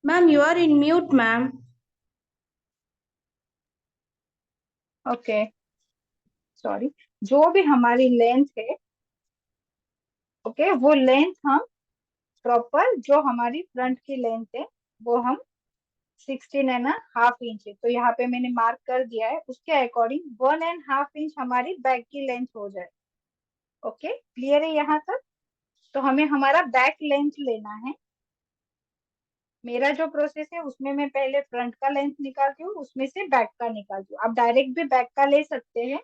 Ma'am, you are in mute, ma'am. Okay, sorry. जो भी हमारी लेंथ है, ओके, वो लेंथ हम प्रॉपर, जो हमारी फ्रंट की लेंथ है वो हम 16.5 इंच है, तो यहाँ पे मैंने मार्क कर दिया है। उसके अकॉर्डिंग 1.5 इंच हमारी बैक की लेंथ हो जाए। ओके, क्लियर है यहाँ तक? तो हमें हमारा बैक लेंथ लेना है। मेरा जो प्रोसेस है उसमें मैं पहले फ्रंट का लेंथ निकालती हूँ, उसमें से बैक का निकालती हूँ। आप डायरेक्ट भी बैक का ले सकते हैं,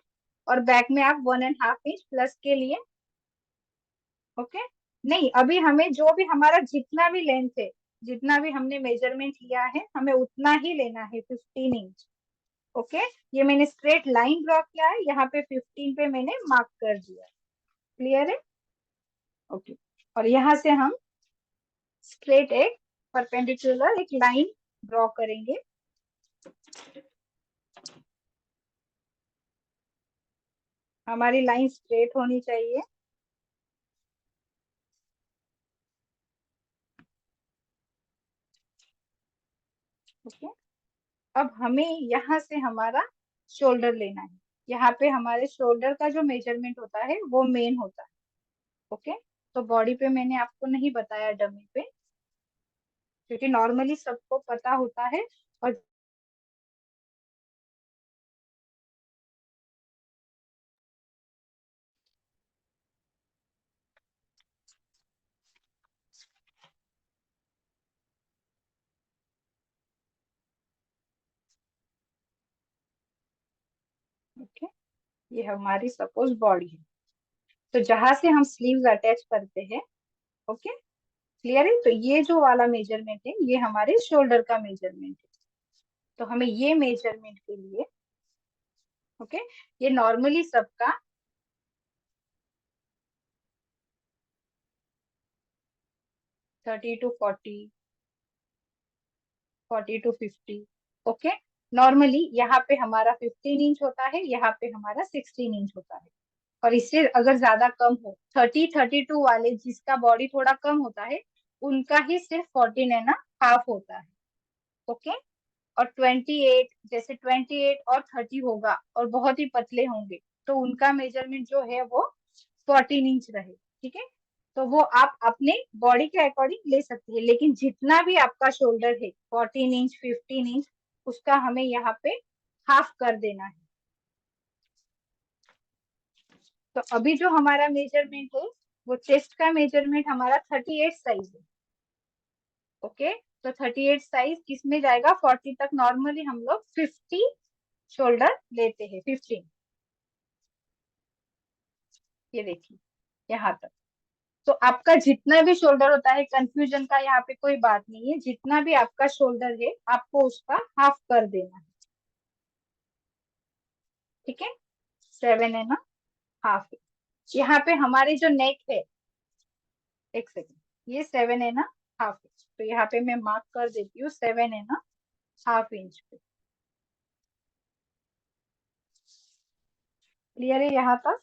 और बैक में आप 1.5 इंच प्लस के लिए। ओके, नहीं, अभी हमें जो भी हमारा जितना भी लेंथ है, जितना भी हमने मेजरमेंट लिया है, हमें उतना ही लेना है, 15 इंच। ओके, ये मैंने स्ट्रेट लाइन ड्रॉ किया है, यहाँ पे 15 पे मैंने मार्क कर दिया है। क्लियर है? ओके, और यहाँ से हम स्ट्रेट एक परपेंडिकुलर एक लाइन ड्रॉ करेंगे। हमारी लाइन स्ट्रेट होनी चाहिए। ओके, अब हमें यहाँ से हमारा शोल्डर लेना है। यहाँ पे हमारे शोल्डर का जो मेजरमेंट होता है वो मेन होता है। ओके, तो बॉडी पे मैंने आपको नहीं बताया, डमी पे, क्योंकि नॉर्मली सबको पता होता है। और ओके, ये हमारी सपोज बॉडी है, तो जहां से हम स्लीव्स अटैच करते हैं, ओके, क्लियर है? तो ये जो वाला मेजरमेंट है ये हमारे शोल्डर का मेजरमेंट है। तो हमें ये मेजरमेंट के लिए, ओके, ये नॉर्मली सबका 30 to 40, 40 to 50। ओके, नॉर्मली यहाँ पे हमारा 15 इंच होता है, यहाँ पे हमारा 16 इंच होता है। और इससे अगर ज्यादा कम हो, 30, 32 वाले जिसका बॉडी थोड़ा कम होता है, उनका ही सिर्फ 14.5 होता है। ओके, और 28, जैसे 28 और 30 होगा और बहुत ही पतले होंगे, तो उनका मेजरमेंट जो है वो 14 इंच रहे। ठीक है, तो वो आप अपने बॉडी के अकॉर्डिंग ले सकते हैं, लेकिन जितना भी आपका शोल्डर है, 14 इंच, 15 इंच, उसका हमें यहाँ पे हाफ कर देना है। तो अभी जो हमारा मेजरमेंट है वो चेस्ट का मेजरमेंट हमारा 38 साइज है। ओके, तो 38 साइज किस में जाएगा, 40 तक नॉर्मली हम लोग 50 शोल्डर लेते हैं, 15। ये देखिए यहाँ तक। तो आपका जितना भी शोल्डर होता है, कंफ्यूजन का यहाँ पे कोई बात नहीं है, जितना भी आपका शोल्डर है आपको उसका हाफ कर देना है। ठीक है, 7 है ना, हाफ। यहाँ पे हमारे जो नेक है, एक सेकेंड, ये 7 है ना, हाफ इंच। तो यहाँ पे मैं मार्क कर देती हूँ, 7 है ना, हाफ इंच पे। क्लियर है यहाँ तक?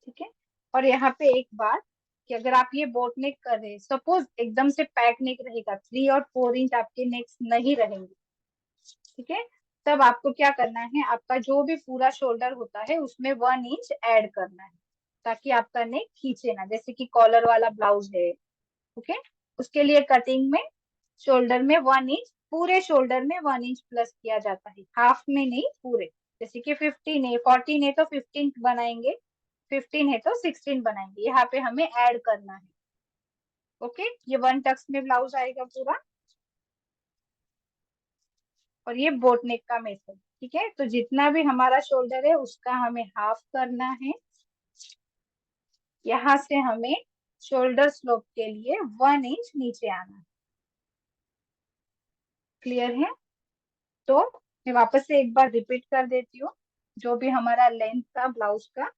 ठीक है। और यहाँ पे एक बात कि अगर आप ये बोट नेक कर रहे हैं, सपोज एकदम से पैक नेक रहेगा, 3 और 4 इंच आपके नेक्स नहीं रहेंगे, ठीक है, तब आपको क्या करना है, आपका जो भी पूरा शोल्डर होता है उसमें 1 इंच ऐड करना है, ताकि आपका नेक खींचे ना, जैसे कि कॉलर वाला ब्लाउज है। ओके, उसके लिए कटिंग में शोल्डर में 1 इंच, पूरे शोल्डर में 1 इंच प्लस किया जाता है, हाफ में नहीं, पूरे। जैसे कि 15 है, 14 है तो 15 बनाएंगे, 15 है तो 16 बनाएंगे, यहाँ पे हमें ऐड करना है। ओके, ये 1 टक्स में ब्लाउज आएगा पूरा। और ये बोट नेक का मेथड। ठीक है, तो जितना भी हमारा शोल्डर है उसका हमें हाफ करना है। यहाँ से हमें शोल्डर स्लोप के लिए 1 इंच नीचे आना है। क्लियर है? तो मैं वापस से एक बार रिपीट कर देती हूँ, जो भी हमारा लेंथ था ब्लाउज का,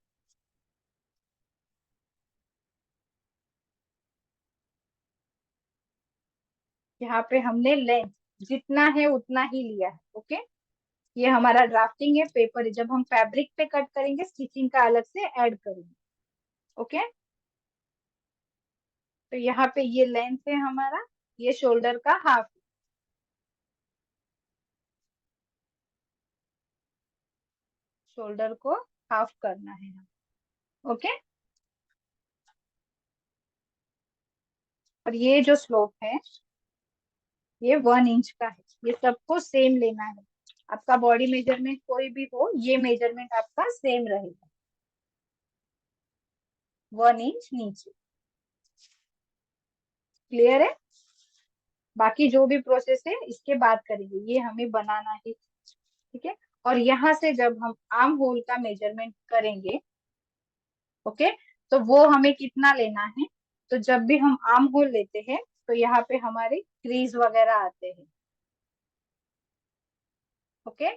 यहाँ पे हमने लेंथ जितना है उतना ही लिया है। ओके, ये हमारा ड्राफ्टिंग है, पेपर है, जब हम फैब्रिक पे कट करेंगे स्टिचिंग का अलग से ऐड करेंगे। ओके, तो यहाँ पे ये लेंथ है हमारा, ये शोल्डर का हाफ, शोल्डर को हाफ करना है। ओके, और ये जो स्लोप है ये 1 इंच का है, ये सबको सेम लेना है। आपका बॉडी मेजरमेंट कोई भी हो, ये मेजरमेंट आपका सेम रहेगा, 1 इंच नीचे। क्लियर है? बाकी जो भी प्रोसेस है इसके बाद करेंगे, ये हमें बनाना है। ठीक है, और यहाँ से जब हम आर्म होल का मेजरमेंट करेंगे, ओके, तो वो हमें कितना लेना है, तो जब भी हम आर्म होल लेते हैं तो यहाँ पे हमारे क्रीज वगैरह आते हैं। ओके,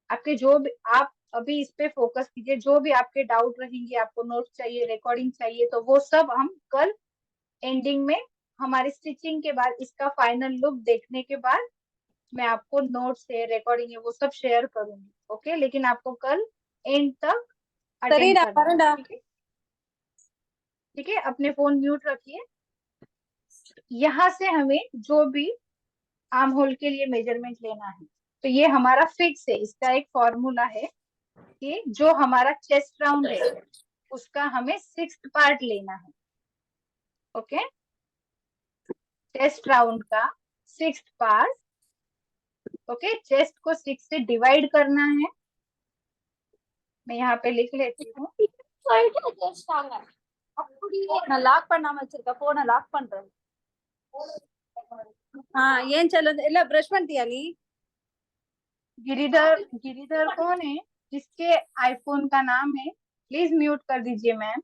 आपके जो भी, आप अभी इस पे फोकस कीजिए, जो भी आपके डाउट रहेंगे, आपको नोट चाहिए, रिकॉर्डिंग चाहिए, तो वो सब हम कल एंडिंग में, हमारी स्टिचिंग के बाद, इसका फाइनल लुक देखने के बाद मैं आपको नोट्स है, रिकॉर्डिंग है, वो सब शेयर करूंगी। ओके, लेकिन आपको कल एंड तक अटेंड Sarina, करना है। Varanda. ठीक है? ठीक है, अपने फोन म्यूट रखिए। यहाँ से हमें जो भी आर्म होल के लिए मेजरमेंट लेना है, तो ये हमारा फिक्स है, इसका एक फॉर्मूला है कि जो हमारा चेस्ट राउंड है उसका हमें 6th पार्ट लेना है। ओके, चेस्ट राउंड का 6th पार्ट। ओके, चेस्ट को 6 से डिवाइड करना है, मैं यहाँ पे लिख लेती हूँ। நான் லாக் பண்ணாம வச்சிருக்க போனை லாக் பண்றேன் ஏன் செல்ல இல்ல பிரஷ் பண்ணிட்டியா நீ गिरिधर, गिरिधर कौन है जिसके आईफोन का नाम है, प्लीज म्यूट कर दीजिए मैम।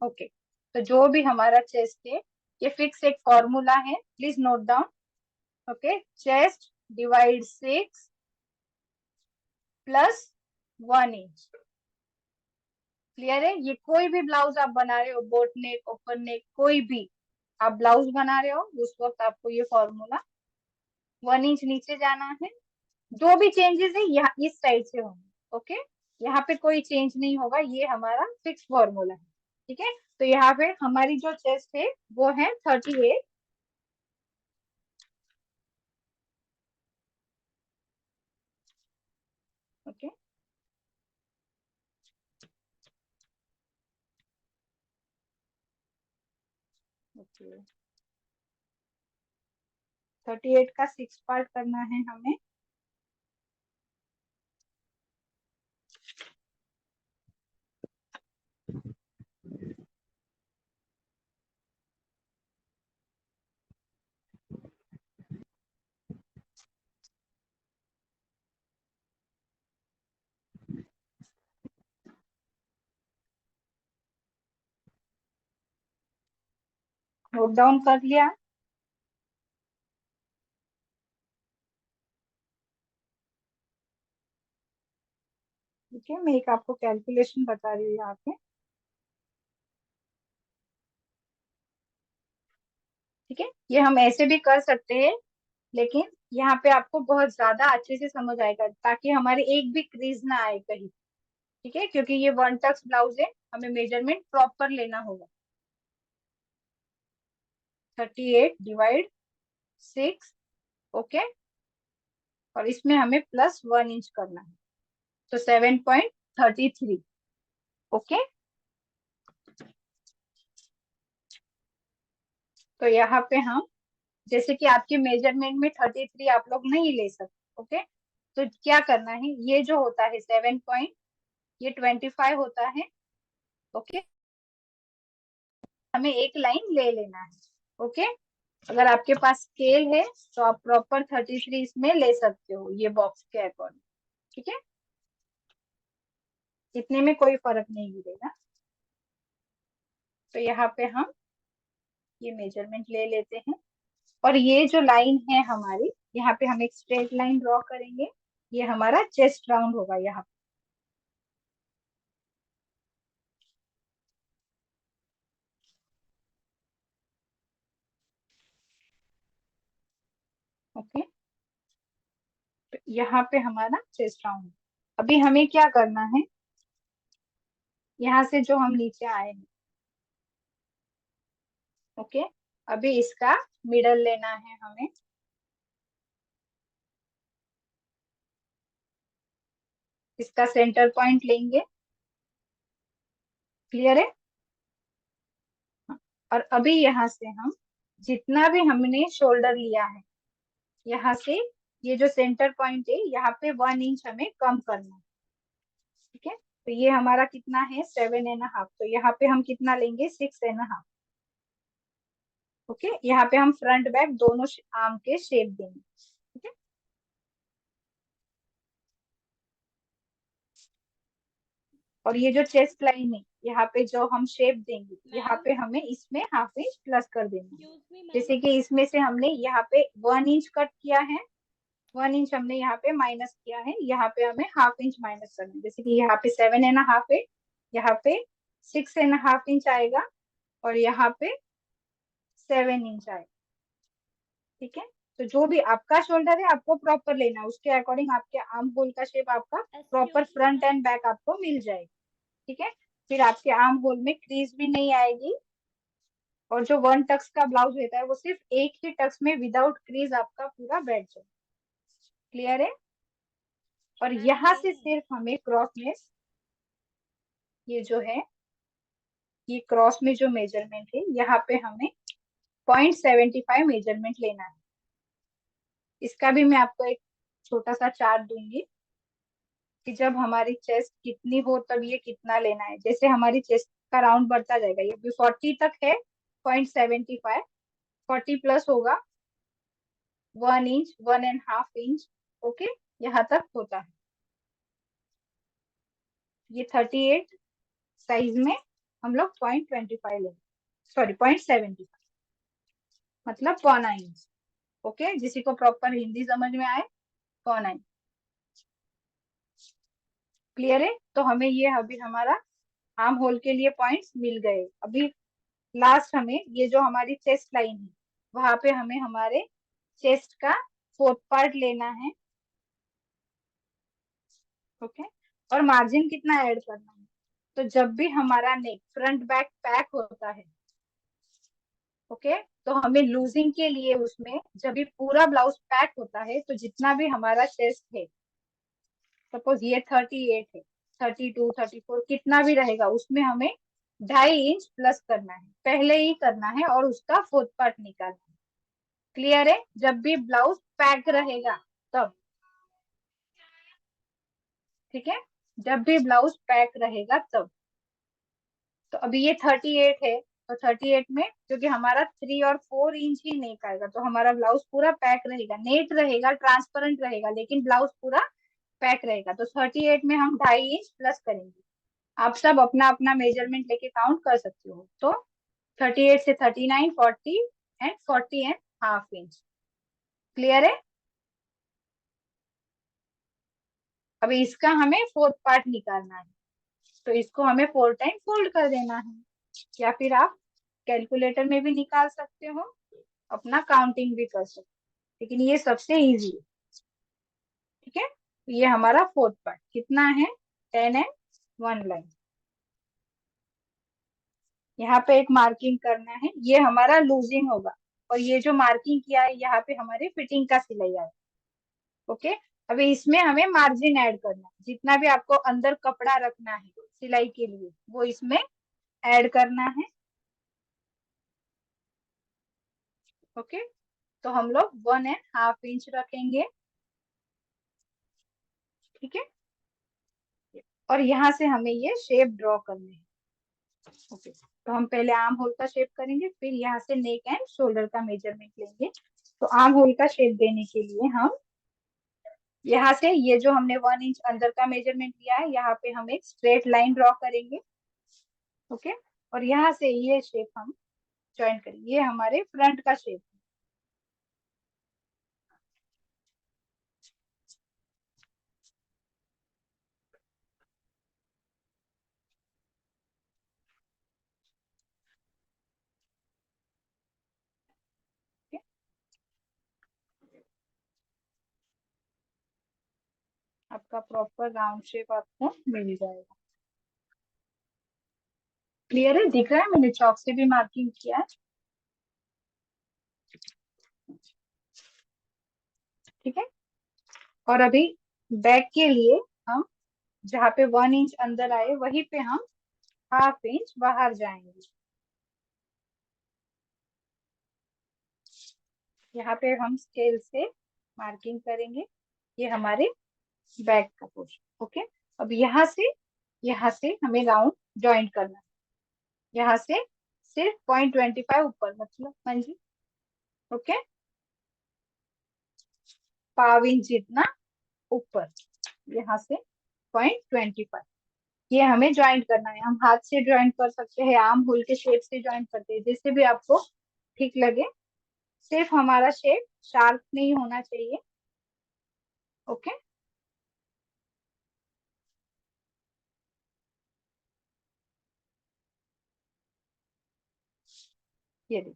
ओके, तो जो भी हमारा चेस्ट है, ये फिक्स एक फॉर्मूला है, please note down. Okay, chest divide 6 plus 1 inch. Clear है? ये कोई भी ब्लाउज आप बना रहे हो, बोट नेक, ओपन नेक, कोई भी आप ब्लाउज बना रहे हो, उस वक्त आपको ये फॉर्मूला 1 इंच नीचे जाना है। जो भी चेंजेस है यहाँ इस साइड से होंगे। ओके, यहाँ पे कोई चेंज नहीं होगा, ये हमारा फिक्स फॉर्मूला है। ठीक है, तो यहाँ पे हमारी जो चेस्ट है वो है 38। ओके, ओके, 38 का 6 पार्ट करना है हमें। नोट डाउन कर लिया? ठीक है, मैं एक आपको कैलकुलेशन बता रही हूँ यहाँ पे। ठीक है, ये हम ऐसे भी कर सकते हैं, लेकिन यहाँ पे आपको बहुत ज्यादा अच्छे से समझ आएगा, ताकि हमारे एक भी क्रीज ना आए कहीं। ठीक है, क्योंकि ये वन टक्स ब्लाउज है, हमें मेजरमेंट प्रॉपर लेना होगा। 38 डिवाइड 6, ओके, और इसमें हमें +1 इंच करना है, तो 7.33। ओके, तो यहाँ पे हम, जैसे कि आपके मेजरमेंट में 33 आप लोग नहीं ले सकते, ओके, तो क्या करना है, ये जो होता है 7 ये 25 होता है। ओके, हमें एक लाइन ले लेना है। ओके, अगर आपके पास स्केल है तो आप प्रॉपर 33 इसमें ले सकते हो, ये बॉक्स के अकॉर्डिंग। ठीक है, इतने में कोई फर्क नहीं गिरेगा। तो यहाँ पे हम ये मेजरमेंट ले लेते हैं, और ये जो लाइन है हमारी, यहाँ पे हम एक स्ट्रेट लाइन ड्रॉ करेंगे। ये हमारा चेस्ट राउंड होगा यहाँ पे। ओके, तो यहाँ पे हमारा चेस्ट राउंड। अभी हमें क्या करना है, यहाँ से जो हम नीचे आए हैं, ओके, अभी इसका मिडल लेना है हमें। इसका सेंटर पॉइंट लेंगे। क्लियर है? हाँ। और अभी यहाँ से हम जितना भी हमने शोल्डर लिया है, यहाँ से ये जो सेंटर पॉइंट है, यहाँ पे 1 इंच हमें कम करना है। ठीक है, तो ये हमारा कितना है, 7.5, तो यहाँ पे हम कितना लेंगे, 6.5। ओके, यहाँ पे हम फ्रंट बैक दोनों आर्म के शेप देंगे। ठीक है, और ये जो चेस्ट लाइन है, यहाँ पे जो हम शेप देंगे, यहाँ पे हमें इसमें 1/2 इंच प्लस कर देना है। जैसे कि इसमें से हमने यहाँ पे 1 इंच कट किया है, 1 इंच हमने यहाँ पे माइनस किया है, यहाँ पे हमें 1/2 इंच माइनस करना है। जैसे कि यहाँ पे 7.5 है, यहाँ पे 6.5 इंच आएगा, और यहाँ पे 7 इंच आएगा। ठीक है, तो जो भी आपका शोल्डर है आपको प्रॉपर लेना है, उसके अकॉर्डिंग आपके आर्म होल का शेप आपका प्रॉपर फ्रंट एंड बैक आपको मिल जाएगा। ठीक है, फिर आपके आर्म होल में क्रीज भी नहीं आएगी, और जो वन टक्स का ब्लाउज रहता है वो सिर्फ एक ही टक्स में विदाउट क्रीज आपका पूरा बैठ जाए। क्लियर है? और यहाँ से सिर्फ हमें क्रॉस में, ये जो है, ये क्रॉस में जो मेजरमेंट है, यहाँ पे हमें 0.75 मेजरमेंट लेना है। इसका भी मैं आपको एक छोटा सा चार्ट दूंगी, कि जब हमारी चेस्ट कितनी हो तब ये कितना लेना है। जैसे हमारी चेस्ट का राउंड बढ़ता जाएगा, ये भी 40 तक है, 0.75, 40 प्लस होगा 1 इंच, 1.5 इंच, ओके, यहाँ तक होता है। ये 38 साइज में हम लोग 0.25 लेंगे, सॉरी 0.75, मतलब 0.25 इंच। ओके, जिसी को प्रॉपर हिंदी समझ में आए, 0.25। क्लियर है? तो हमें ये अभी हमारा आर्म होल के लिए पॉइंट्स मिल गए। अभी लास्ट हमें ये जो हमारी चेस्ट लाइन है, वहां पे हमें हमारे चेस्ट का 4th पार्ट लेना है। ओके, और मार्जिन कितना ऐड करना है, तो जब भी हमारा नेक फ्रंट बैक पैक होता है, ओके, तो हमें लूजिंग के लिए उसमें, जब भी पूरा ब्लाउज पैक होता है, तो जितना भी हमारा चेस्ट है, सपोज ये 38 है, 32, 34 कितना भी रहेगा, उसमें हमें 2.5 इंच प्लस करना है, पहले ही करना है, और उसका 4th पार्ट निकालना है। क्लियर है? जब भी ब्लाउज पैक रहेगा तब, ठीक है, जब भी ब्लाउज पैक रहेगा तब। तो अभी ये 38 है, तो 38 में क्योंकि हमारा 3 और 4 इंच ही नेक आएगा, तो हमारा ब्लाउज पूरा पैक रहेगा, नेट रहेगा, ट्रांसपेरेंट रहेगा, लेकिन ब्लाउज पूरा पैक रहेगा। तो 38 में हम 2.5 इंच प्लस करेंगे। आप सब अपना अपना मेजरमेंट लेके काउंट कर सकते हो। तो 38 से 39, 40 एंड 40.5 इंच। क्लियर है? अभी इसका हमें फोर्थ पार्ट निकालना है, तो इसको हमें 4 टाइम फोल्ड कर देना है, या फिर आप कैलकुलेटर में भी निकाल सकते हो, अपना काउंटिंग भी कर सकते हो, लेकिन ये सबसे इजी है। ठीक है, तो ये हमारा फोर्थ पार्ट कितना है, 10 एंड 1 लाइन। यहाँ पे एक मार्किंग करना है, ये हमारा लूजिंग होगा, और ये जो मार्किंग किया है यहाँ पे हमारे फिटिंग का सिलाई आएगा। ओके, अभी इसमें हमें मार्जिन ऐड करना है, जितना भी आपको अंदर कपड़ा रखना है सिलाई के लिए वो इसमें ऐड करना है। ओके, तो हम लोग 1.5 इंच रखेंगे। ठीक है, और यहाँ से हमें ये शेप ड्रॉ करनी है। ओके, तो हम पहले आर्म होल का शेप करेंगे, फिर यहाँ से नेक एंड शोल्डर का मेजरमेंट लेंगे। तो आर्म होल का शेप देने के लिए हम यहाँ से ये जो हमने 1 इंच अंदर का मेजरमेंट लिया है, यहाँ पे हम एक स्ट्रेट लाइन ड्रॉ करेंगे। ओके, और यहाँ से ये शेप हम ज्वाइन करेंगे, ये हमारे फ्रंट का शेप है। ठीक है? आपका प्रॉपर राउंड शेप आपको मिल जाएगा। क्लियर है? दिख रहा है? मैंने चौक से भी मार्किंग किया है। ठीक है, और अभी बैक के लिए हम जहाँ पे 1 इंच अंदर आए वहीं पे हम 1/2 इंच बाहर जाएंगे। यहाँ पे हम स्केल से मार्किंग करेंगे, ये हमारे बैक का पोर्शन। ओके, अब यहाँ से हमें राउंड ज्वाइंट करना है, यहाँ से सिर्फ 0.25 ऊपर, मतलब हाँ जी। ओके, 1/2 इंच जितना ऊपर, यहाँ से 0.25 ये हमें ज्वाइंट करना है। हम हाथ से ज्वाइंट कर सकते हैं, आर्म होल के शेप से ज्वाइंट करते हैं, जैसे भी आपको ठीक लगे, सिर्फ हमारा शेप शार्प नहीं होना चाहिए। ओके, ये देखिए।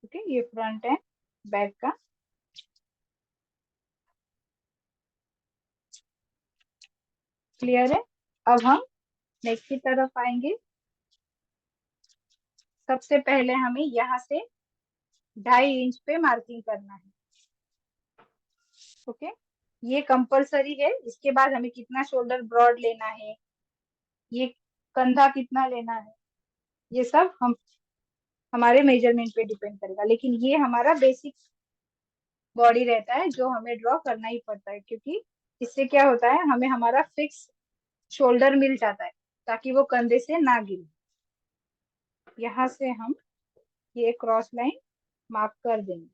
ओके, ये फ्रंट है बैक का। क्लियर है? अब हम नेक की तरफ आएंगे। सबसे पहले हमें यहाँ से 2.5 इंच पे मार्किंग करना है। ओके, ये कंपलसरी है। इसके बाद हमें कितना शोल्डर ब्रॉड लेना है, ये कंधा कितना लेना है, ये सब हम हमारे मेजरमेंट पे डिपेंड करेगा, लेकिन ये हमारा बेसिक बॉडी रहता है जो हमें ड्रॉ करना ही पड़ता है, क्योंकि इससे क्या होता है, हमें हमारा फिक्स शोल्डर मिल जाता है ताकि वो कंधे से ना गिरे। यहाँ से हम ये क्रॉस लाइन मार्क कर देंगे।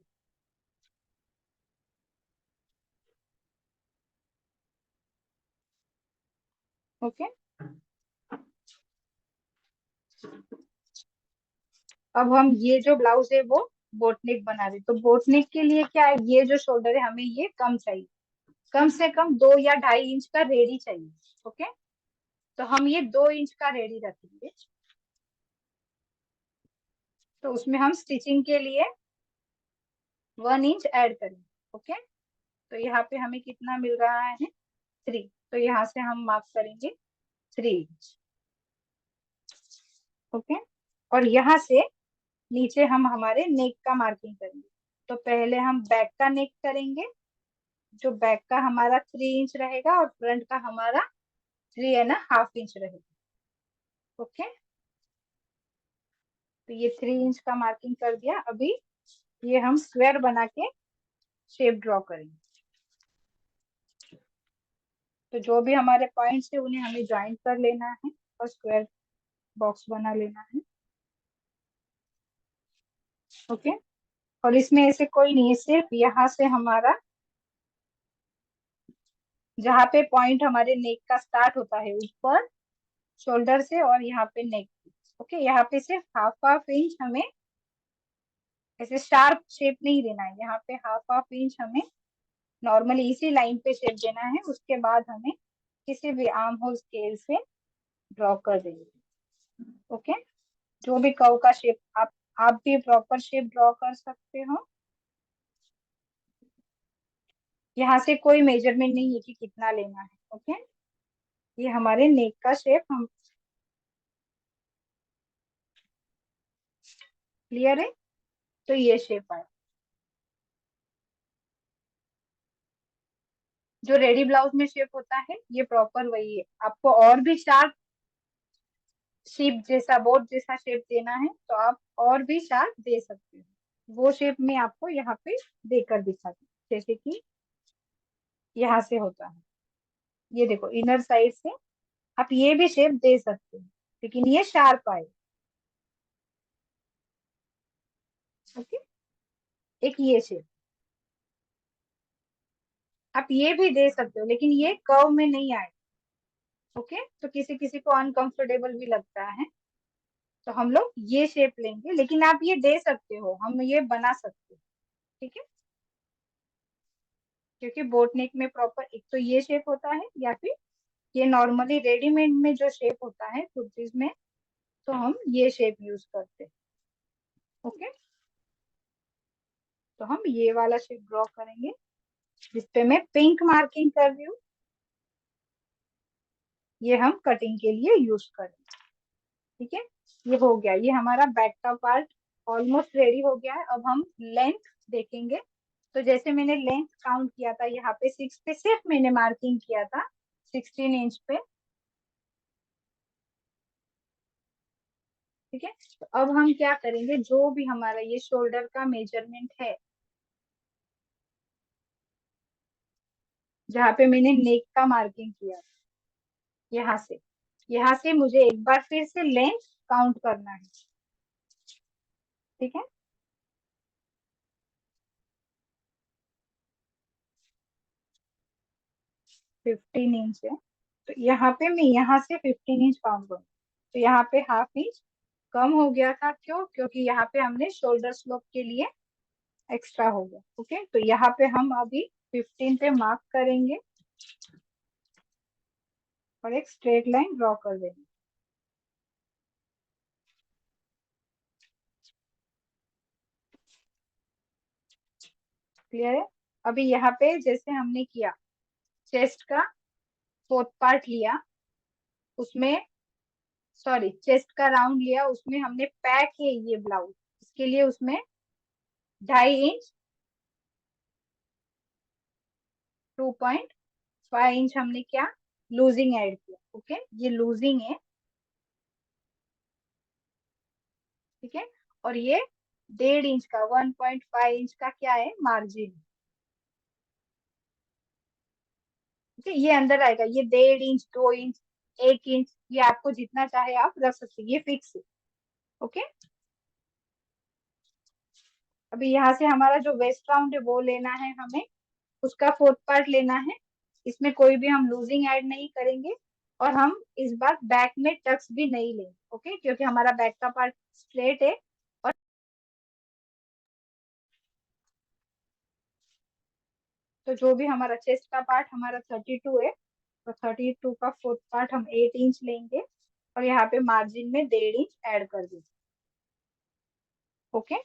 ओके, अब हम ये जो ब्लाउज है वो बोटनेक बना रहे, तो बोटनेक के लिए क्या है, ये जो शोल्डर है हमें ये कम चाहिए, कम से कम 2 या 2.5 इंच का रेडी चाहिए। ओके, तो हम ये 2 इंच का रेडी रखेंगे। तो उसमें हम स्टिचिंग के लिए 1 इंच ऐड करेंगे। ओके, तो यहाँ पे हमें कितना मिल रहा है, 3, तो यहाँ से हम मार्क करेंगे 3 इंच। ओके, और यहाँ से नीचे हम हमारे नेक का मार्किंग करेंगे। तो पहले हम बैक का नेक करेंगे, जो बैक का हमारा 3 इंच रहेगा और फ्रंट का हमारा 3.5 इंच रहेगा। ओके, तो ये 3 इंच का मार्किंग कर दिया। अभी ये हम स्क्वायर बना के शेप ड्रॉ करेंगे। तो जो भी हमारे पॉइंट्स है उन्हें हमें ज्वाइन कर लेना है और स्क्वायर बॉक्स बना लेना है। ओके, और इसमें ऐसे कोई नहीं है, सिर्फ यहाँ से हमारा जहाँ पे पॉइंट हमारे नेक का स्टार्ट होता है ऊपर शोल्डर से और यहाँ पे नेक। ओके, यहाँ पे सिर्फ हाफ हाफ इंच हमें ऐसे शार्प शेप नहीं देना है, यहाँ पे हाफ हाफ इंच हमें नॉर्मली इसी लाइन पे शेप देना है। उसके बाद हमें किसी भी आर्म होल स्केल से ड्रॉ कर देंगे। ओके, जो भी कर्व का शेप आप भी प्रॉपर शेप ड्रॉ कर सकते हो। यहाँ से कोई मेजरमेंट नहीं है कि कितना लेना है। ओके, ये हमारे नेक का शेप हम क्लियर है। तो ये शेप आया। जो रेडी ब्लाउज में शेप होता है ये प्रॉपर वही है। आपको और भी शार्प शेप जैसा बोर्ड जैसा शेप देना है तो आप और भी शार्प दे सकते हो। वो शेप में आपको यहाँ पे देकर दिखाती हूँ। जैसे कि यहाँ से होता है, ये देखो इनर साइड से आप ये भी शेप दे सकते हो लेकिन ये शार्प आए। ओके, एक ये शेप आप ये भी दे सकते हो लेकिन ये कर्व में नहीं आए। ओके, तो किसी किसी को अनकंफर्टेबल भी लगता है तो हम लोग ये शेप लेंगे, लेकिन आप ये दे सकते हो, हम ये बना सकते हो। ठीक है, क्योंकि बोट नेक में प्रॉपर एक तो ये शेप होता है या फिर ये नॉर्मली रेडीमेड में जो शेप होता है कुर्तीज में तो हम ये शेप यूज करते हैं। ओके, तो हम ये वाला शेप ड्रॉ करेंगे जिसपे मैं पिंक मार्किंग कर रही हूँ। ये हम कटिंग के लिए यूज करेंगे। ठीक है, ये हो गया, ये हमारा बैक का पार्ट ऑलमोस्ट रेडी हो गया है। अब हम लेंथ देखेंगे। तो जैसे मैंने लेंथ काउंट किया था यहाँ पे 6 पे सिर्फ मैंने मार्किंग किया था 16 इंच पे। ठीक है, तो अब हम क्या करेंगे, जो भी हमारा ये शोल्डर का मेजरमेंट है जहाँ पे मैंने नेक का मार्किंग किया था, यहाँ से मुझे एक बार फिर से लेंथ काउंट करना है। ठीक है, 15 इंच है तो यहाँ पे मैं यहाँ से 15 इंच काउंट करूँ तो यहाँ पे हाफ इंच कम हो गया था। क्यों? क्योंकि यहाँ पे हमने शोल्डर स्लोप के लिए एक्स्ट्रा हो गया। ओके, तो यहाँ पे हम अभी 15 पे मार्क करेंगे और एक स्ट्रेट लाइन ड्रॉ कर देंगे। क्लियर है। अभी यहाँ पे जैसे हमने किया चेस्ट का फोर्थ पार्ट लिया, उसमें सॉरी चेस्ट का राउंड लिया, उसमें हमने पैक है ये ब्लाउज, इसके लिए उसमें 2.5 इंच 2.5 इंच हमने क्या लूजिंग ऐड किया। ओके, ये लूजिंग है। ठीक है, और ये 1.5 इंच का 1.5 इंच का क्या है मार्जिन। ठीक है, ये अंदर आएगा, ये 1.5 इंच 2 इंच 1 इंच ये आपको जितना चाहे आप रख सकते हैं, ये फिक्स है। ओके, अभी यहाँ से हमारा जो वेस्ट राउंड है वो लेना है हमें, उसका फोर्थ पार्ट लेना है। इसमें कोई भी हम लूजिंग ऐड नहीं करेंगे और हम इस बार बैक में टक्स भी नहीं लेंगे। ओके, क्योंकि हमारा बैक का पार्ट स्ट्रेट है। और तो जो भी हमारा चेस्ट का पार्ट हमारा 32 है तो 32 का फोर्थ पार्ट हम 8 इंच लेंगे और यहाँ पे मार्जिन में 1.5 इंच ऐड कर देंगे। ओके,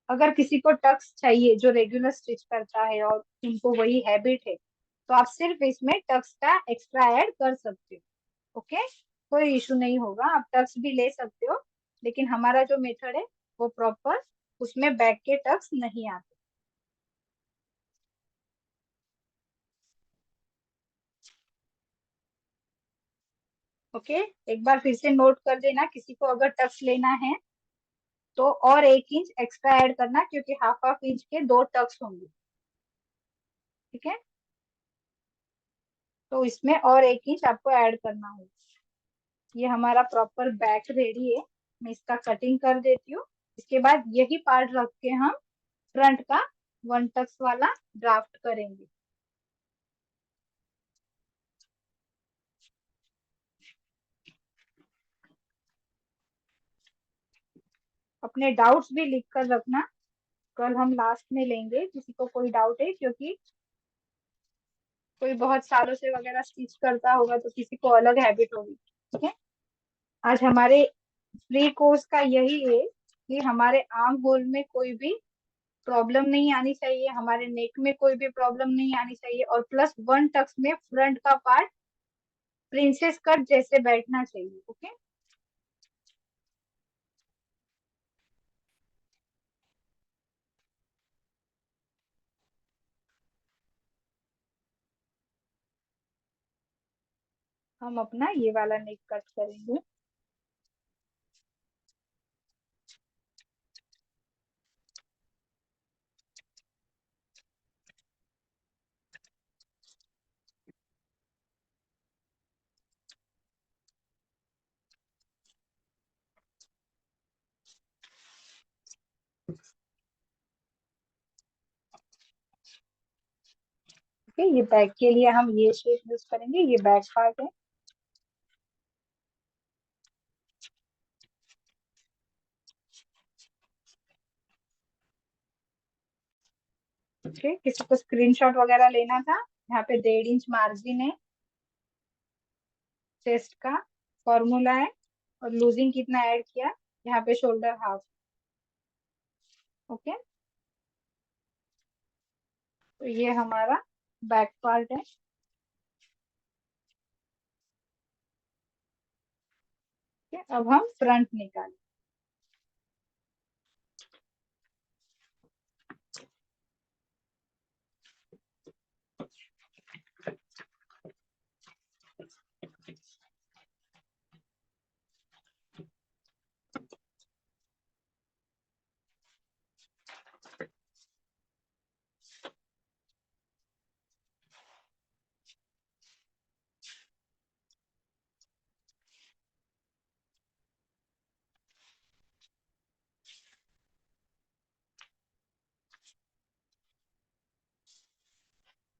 अगर किसी को टक्स चाहिए जो रेगुलर स्टिच करता है और उनको वही हैबिट है तो आप सिर्फ इसमें टक्स का एक्स्ट्रा ऐड कर सकते हो। ओके, कोई इशू नहीं होगा, आप टक्स भी ले सकते हो लेकिन हमारा जो मेथड है वो प्रॉपर उसमें बैक के टक्स नहीं आते। ओके, एक बार फिर से नोट कर देना किसी को अगर टक्स लेना है तो और 1 इंच एक्स्ट्रा ऐड करना, क्योंकि हाफ हाफ इंच के 2 टक्स होंगे। ठीक है, तो इसमें और 1 इंच आपको ऐड करना होगा। ये हमारा प्रॉपर बैक रेडी है। मैं इसका कटिंग कर देती हूँ। इसके बाद यही पार्ट रख के हम फ्रंट का 1 टक्स वाला ड्राफ्ट करेंगे। अपने डाउट्स भी लिख कर रखना, कल हम लास्ट में लेंगे। किसी को कोई डाउट है, क्योंकि कोई बहुत सालों से वगैरह स्टिच करता होगा तो किसी को अलग हैबिट होगी। ठीक है, आज हमारे फ्री कोर्स का यही है कि हमारे आर्म होल में कोई भी प्रॉब्लम नहीं आनी चाहिए, हमारे नेक में कोई भी प्रॉब्लम नहीं आनी चाहिए, और प्लस 1 टक्स में फ्रंट का पार्ट प्रिंसेस कट जैसे बैठना चाहिए। ओके, हम अपना ये वाला नेक कट करेंगे। ओके, ये बैक के लिए हम ये शेप यूज करेंगे, ये बैक पार्ट है। ओके, किसी को स्क्रीनशॉट वगैरह लेना था, यहाँ पे 1.5 इंच मार्जिन है चेस्ट का, फॉर्मूला है, और लूजिंग कितना ऐड किया, यहाँ पे शोल्डर हाफ। ओके, तो ये हमारा बैक पार्ट है। ठीक है, अब हम फ्रंट निकालें।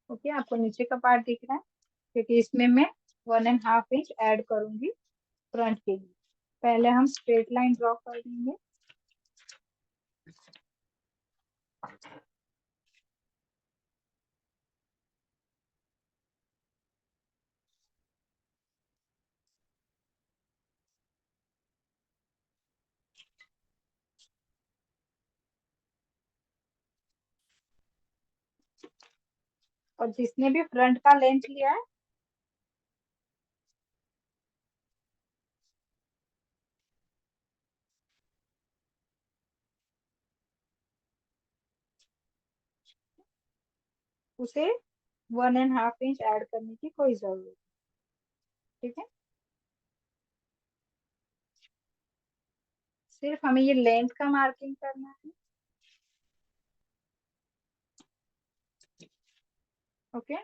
ओके, आपको नीचे का पार्ट दिख रहा है, क्योंकि इसमें मैं 1.5 इंच ऐड करूंगी फ्रंट के लिए। पहले हम स्ट्रेट लाइन ड्रॉ कर देंगे। और जिसने भी फ्रंट का लेंथ लिया है, उसे 1.5 इंच ऐड करने की कोई जरूरत नहीं। ठीक है, सिर्फ हमें ये लेंथ का मार्किंग करना है। ओके,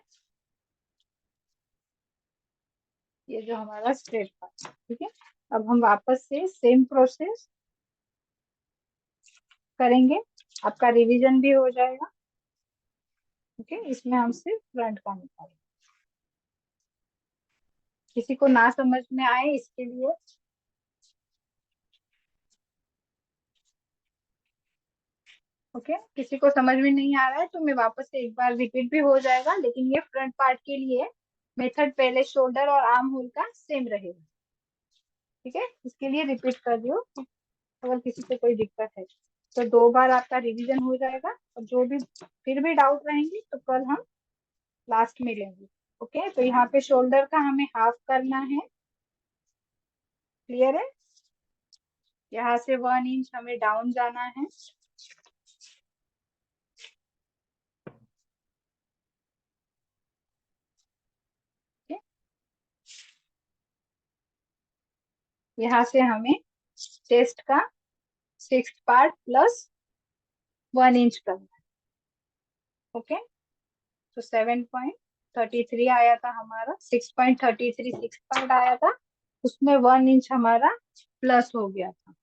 ये जो हमारा स्ट्रेट पार्ट। ठीक है, अब हम वापस से सेम प्रोसेस करेंगे, आपका रिवीजन भी हो जाएगा। ओके, इसमें हम सिर्फ फ्रंट का निकालेंगे। किसी को ना समझ में आए इसके लिए, ओके, किसी को समझ में नहीं आ रहा है तो मैं वापस से एक बार रिपीट भी हो जाएगा, लेकिन ये फ्रंट पार्ट के लिए मेथड पहले शोल्डर और आर्म होल का सेम रहेगा। ठीक है, इसके लिए रिपीट कर दियो, अगर किसी को कोई दिक्कत है तो 2 बार आपका रिवीजन हो जाएगा। और जो भी फिर भी डाउट रहेंगे तो कल हम लास्ट में लेंगे। ओके, तो यहाँ पे शोल्डर का हमें हाफ करना है। क्लियर है, यहाँ से 1 इंच हमें डाउन जाना है। ठीक है? यहाँ से हमें चेस्ट का सिक्स पार्ट प्लस 1 इंच करना है। ओके, तो 7.33 आया था हमारा, 6.33 सिक्स पार्ट आया था, उसमें 1 इंच हमारा प्लस हो गया था।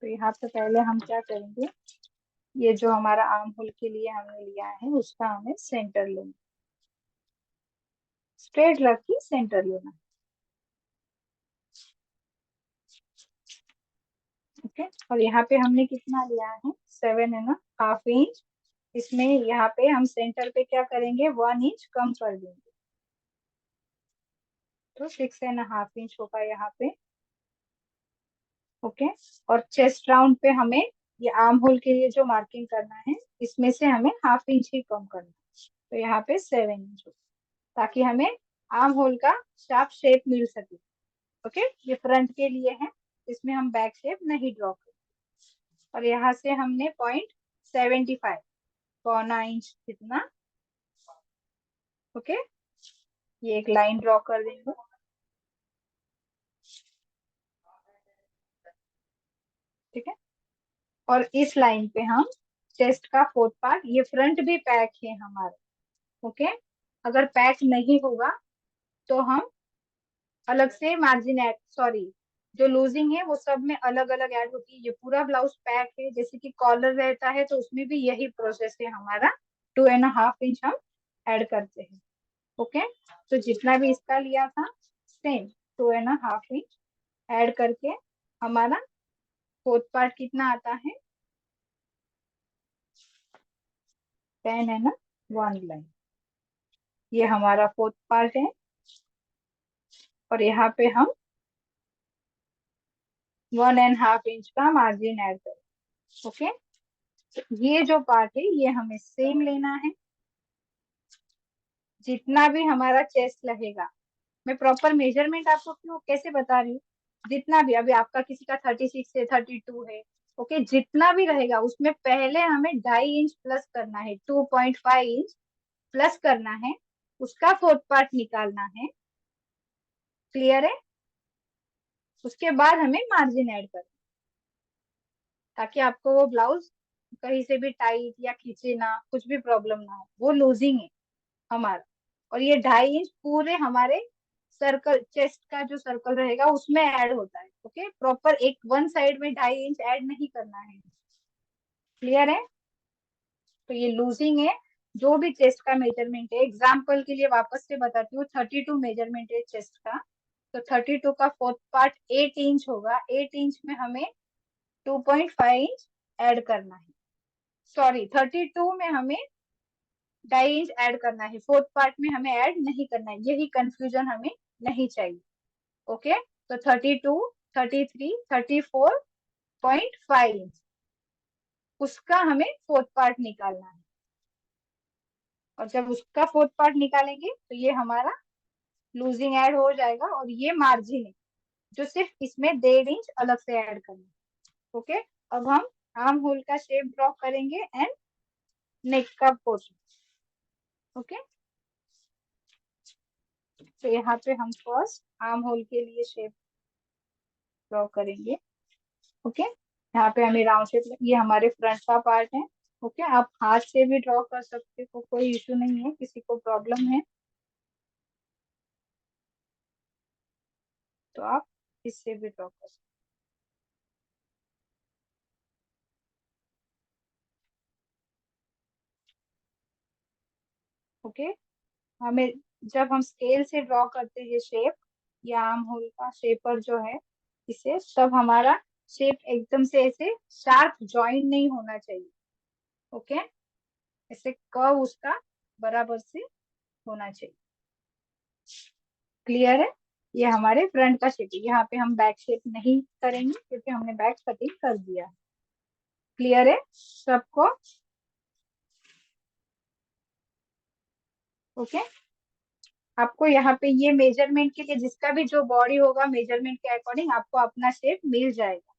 तो यहाँ पे पहले हम क्या करेंगे, ये जो हमारा आर्म होल के लिए हमने लिया है उसका हमें सेंटर लेना, स्ट्रेट रख के सेंटर लेना। ओके, और यहाँ पे हमने कितना लिया है, 7.5 इंच। इसमें यहाँ पे हम सेंटर पे क्या करेंगे, 1 इंच कम कर देंगे, तो 6.5 इंच होगा यहाँ पे। ओके, और चेस्ट राउंड पे हमें ये आर्म होल के लिए जो मार्किंग करना है इसमें से हमें 1/2 इंच ही कम करना है, तो यहाँ पे 7 इंच होगा, ताकि हमें आर्म होल का शार्प शेप मिल सके। ओके, ये फ्रंट के लिए है, इसमें हम बैक शेप नहीं ड्रॉ करेंगे। और यहाँ से हमने 0.75 0.25 कितना। ओके, ये एक लाइन ड्रॉ कर देंगे। ठीक है, और इस लाइन पे हम चेस्ट का 4th पार्ट, ये फ्रंट भी पैक है हमारा। ओके, अगर पैक नहीं होगा तो हम अलग से मार्जिन ऐड, सॉरी, जो लूजिंग है वो सब में अलग अलग ऐड होती है। ये पूरा ब्लाउज पैक है, जैसे कि कॉलर रहता है तो उसमें भी यही प्रोसेस है हमारा, 2.5 इंच हम ऐड करते हैं। ओके, तो जितना भी इसका लिया था सेम 2.5 इंच ऐड करके हमारा 4th पार्ट कितना आता है, 10.1 लाइन। ये हमारा 4th पार्ट है, और यहाँ पे हम 1.5 इंच का मार्जिन ऐड करें। ओके, तो ये जो पार्ट है ये हमें सेम लेना है, जितना भी हमारा चेस्ट लगेगा। मैं प्रॉपर मेजरमेंट आपको क्यों कैसे बता रही हूँ, जितना भी अभी आपका किसी का 36 है, 32 है, ओके, जितना भी रहेगा उसमें पहले हमें 2.5 इंच प्लस करना है, 2.5 इंच प्लस करना है, उसका 4th पार्ट निकालना है। क्लियर है, उसके बाद हमें मार्जिन ऐड करना, ताकि आपको वो ब्लाउज कहीं से भी टाइट या खींचे ना, कुछ भी प्रॉब्लम ना हो। वो लूजिंग है हमारा, और ये 2.5 इंच पूरे हमारे सर्कल, चेस्ट का जो सर्कल रहेगा उसमें ऐड होता है। ओके, प्रॉपर एक वन साइड में 2.5 इंच ऐड नहीं करना है। क्लियर है, तो ये लूजिंग है। जो भी चेस्ट का मेजरमेंट है, एग्जाम्पल के लिए वापस से बताती हूँ, 32 मेजरमेंट है चेस्ट का, तो 32 का 4th पार्ट 8 इंच होगा, 8 इंच में हमें 2.5 इंच ऐड करना है। सॉरी, 32 में हमें 2.5 इंच ऐड करना है, 4th पार्ट में हमें ऐड नहीं करना है, यही कंफ्यूजन हमें नहीं चाहिए। ओके, तो 32, 33, 34.5 इंच, उसका हमें 4th पार्ट निकालना है। और जब उसका 4th पार्ट निकालेंगे तो ये हमारा लूजिंग ऐड हो जाएगा, और ये मार्जिन है जो सिर्फ इसमें 1.5 इंच अलग से ऐड करना है। ओके, अब हम आर्म होल का शेप ड्रॉ करेंगे एंड नेक का पोर्शन। ओके, तो यहाँ पे हम फर्स्ट आर्म होल के लिए शेप ड्रॉ करेंगे। ओके, यहाँ पे हमें राउंड शेप, ये हमारे फ्रंट का पार्ट है। ओके, आप हाथ से भी ड्रॉ कर सकते हो, कोई इशू नहीं है, किसी को प्रॉब्लम है तो आप इससे भी ड्रॉ कर सकते हो। ओके, हमें जब हम स्केल से ड्रॉ करते हैं शेप, या आर्म होल का शेपर जो है इसे, तब हमारा शेप एकदम से ऐसे शार्प जॉइंट नहीं होना चाहिए। ओके, ऐसे कर्व उसका बराबर से होना चाहिए। क्लियर है, ये हमारे फ्रंट का शेप है। यहाँ पे हम बैक शेप नहीं करेंगे क्योंकि हमने बैक कटिंग कर दिया है। क्लियर है सबको? ओके, आपको यहाँ पे ये मेजरमेंट के लिए जिसका भी जो बॉडी होगा मेजरमेंट के अकॉर्डिंग आपको अपना शेप मिल जाएगा।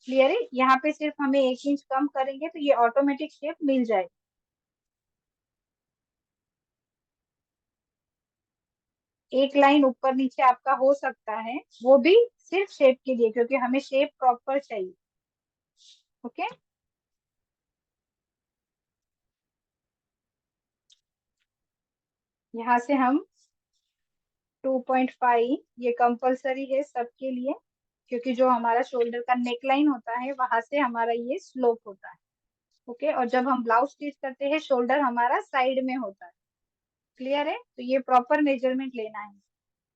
क्लियर है? यहाँ पे सिर्फ हमें 1 इंच कम करेंगे तो ये ऑटोमेटिक शेप मिल जाएगा। एक लाइन ऊपर नीचे आपका हो सकता है, वो भी सिर्फ शेप के लिए, क्योंकि हमें शेप प्रॉपर चाहिए। ओके, यहाँ से हम 2.5 ये कंपलसरी है सबके लिए, क्योंकि जो हमारा शोल्डर का नेक लाइन होता है वहां से हमारा ये स्लोप होता है। ओके, और जब हम ब्लाउज स्टिच करते हैं शोल्डर हमारा साइड में होता है। क्लियर है? तो ये प्रॉपर मेजरमेंट लेना है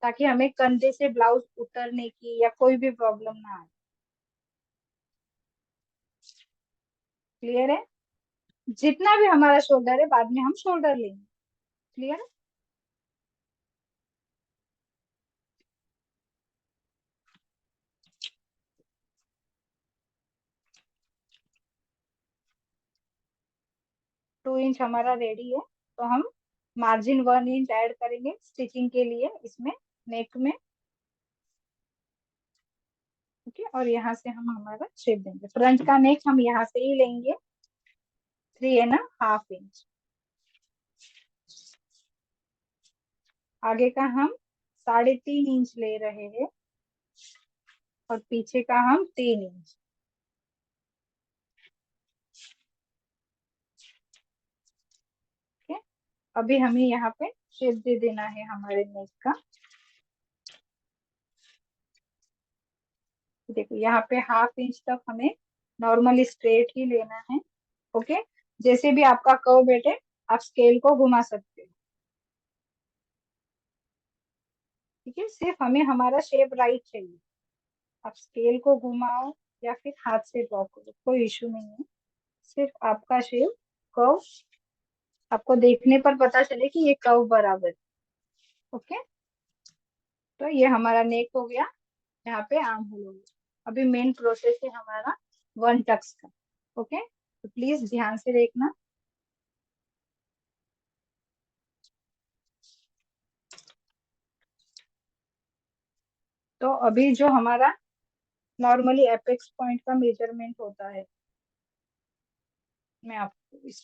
ताकि हमें कंधे से ब्लाउज उतरने की या कोई भी प्रॉब्लम ना आए। क्लियर है? जितना भी हमारा शोल्डर है बाद में हम शोल्डर लेंगे। क्लियर है? 2 इंच हमारा रेडी है, तो हम मार्जिन 1 इंच ऐड करेंगे स्टिचिंग के लिए इसमें, नेक में। ओके, और यहाँ से हम हमारा शेप देंगे। फ्रंट का नेक हम यहाँ से ही लेंगे 3.5 इंच। आगे का हम 3.5 इंच ले रहे हैं और पीछे का हम 3 इंच। ओके, अभी हमें यहाँ पे शेप दे देना है हमारे नेक का। देखो यहाँ पे 1/2 इंच तक हमें नॉर्मली स्ट्रेट ही लेना है। ओके, जैसे भी आपका कर्व बैठे आप स्केल को घुमा सकते हो। ठीक है, सिर्फ हमें हमारा शेप राइट चाहिए। आप स्केल को घुमाओ या फिर हाथ से ड्रॉ करो, कोई इशू नहीं है। सिर्फ आपका शेप कर्व आपको देखने पर पता चले कि ये कर्व बराबर है। ओके, तो ये हमारा नेक हो गया, यहाँ पे आर्म होल हो गया। अभी मेन प्रोसेस है हमारा 1 टक्स का। ओके, तो प्लीज ध्यान से देखना। तो अभी जो हमारा नॉर्मली एपेक्स पॉइंट का मेजरमेंट होता है, मैं आपको इस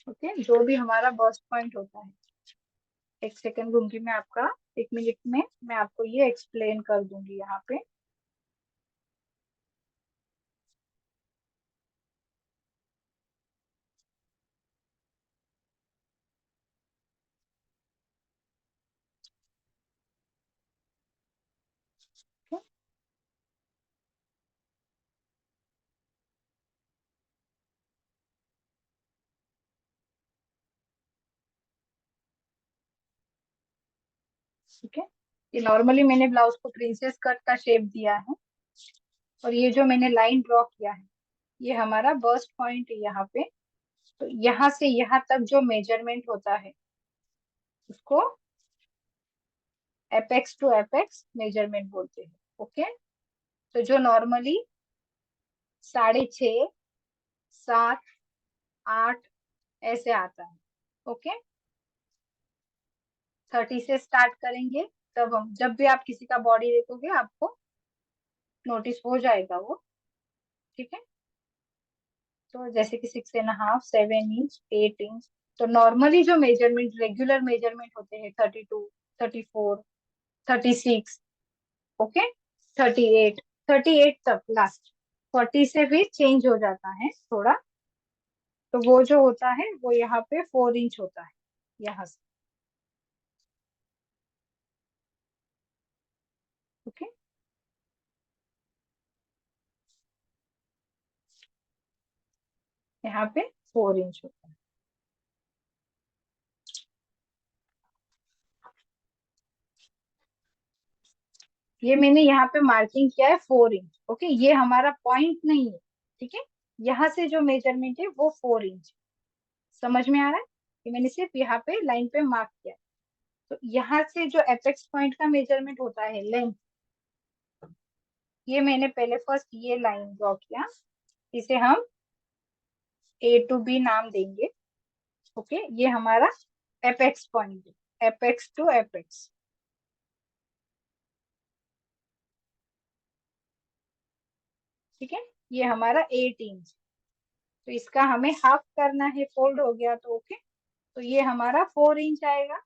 ओके, जो भी हमारा बस्ट पॉइंट होता है, 1 सेकंड दूंगी मैं आपका, 1 मिनट में मैं आपको ये एक्सप्लेन कर दूंगी यहाँ पे। ठीक है, ये नॉर्मली मैंने ब्लाउज को प्रिंसेस कट का शेप दिया है, और ये जो मैंने लाइन ड्रॉ किया है ये हमारा बस्ट पॉइंट है यहाँ पे। तो यहाँ से यहाँ तक जो मेजरमेंट होता है उसको एपेक्स टू एपेक्स मेजरमेंट बोलते हैं। ओके, तो जो नॉर्मली 6.5, 7, 8 ऐसे आता है। ओके, 30 से स्टार्ट करेंगे, तब हम जब भी आप किसी का बॉडी देखोगे आपको नोटिस हो जाएगा वो। ठीक है, तो जैसे कि 6.5, 7 इंच, 8 इंच। तो नॉर्मली जो मेजरमेंट रेगुलर मेजरमेंट होते हैं 32, 34, 36, ओके, 38, 38 तक लास्ट। 40 से भी चेंज हो जाता है थोड़ा, तो वो जो होता है वो यहाँ पे 4 इंच होता है यहाँ से। ओके, यहाँ पे 4 इंच होता है। ये मैंने यहाँ पे मार्किंग किया है 4 इंच। ओके, ये हमारा पॉइंट नहीं है। ठीक है, यहाँ से जो मेजरमेंट है वो 4 इंच। समझ में आ रहा है? कि मैंने सिर्फ यहाँ पे लाइन पे मार्क किया है। तो यहाँ से जो एपेक्स पॉइंट का मेजरमेंट होता है लेंथ, ये मैंने पहले फर्स्ट ये लाइन ड्रॉ किया, इसे हम ए टू बी नाम देंगे। ओके, ये हमारा एपेक्स पॉइंट है, एपेक्स टू एपेक्स। ठीक है, ये हमारा 8 इंच। तो इसका हमें हाफ करना है, फोल्ड हो गया तो ओके। तो ये हमारा 4 इंच आएगा।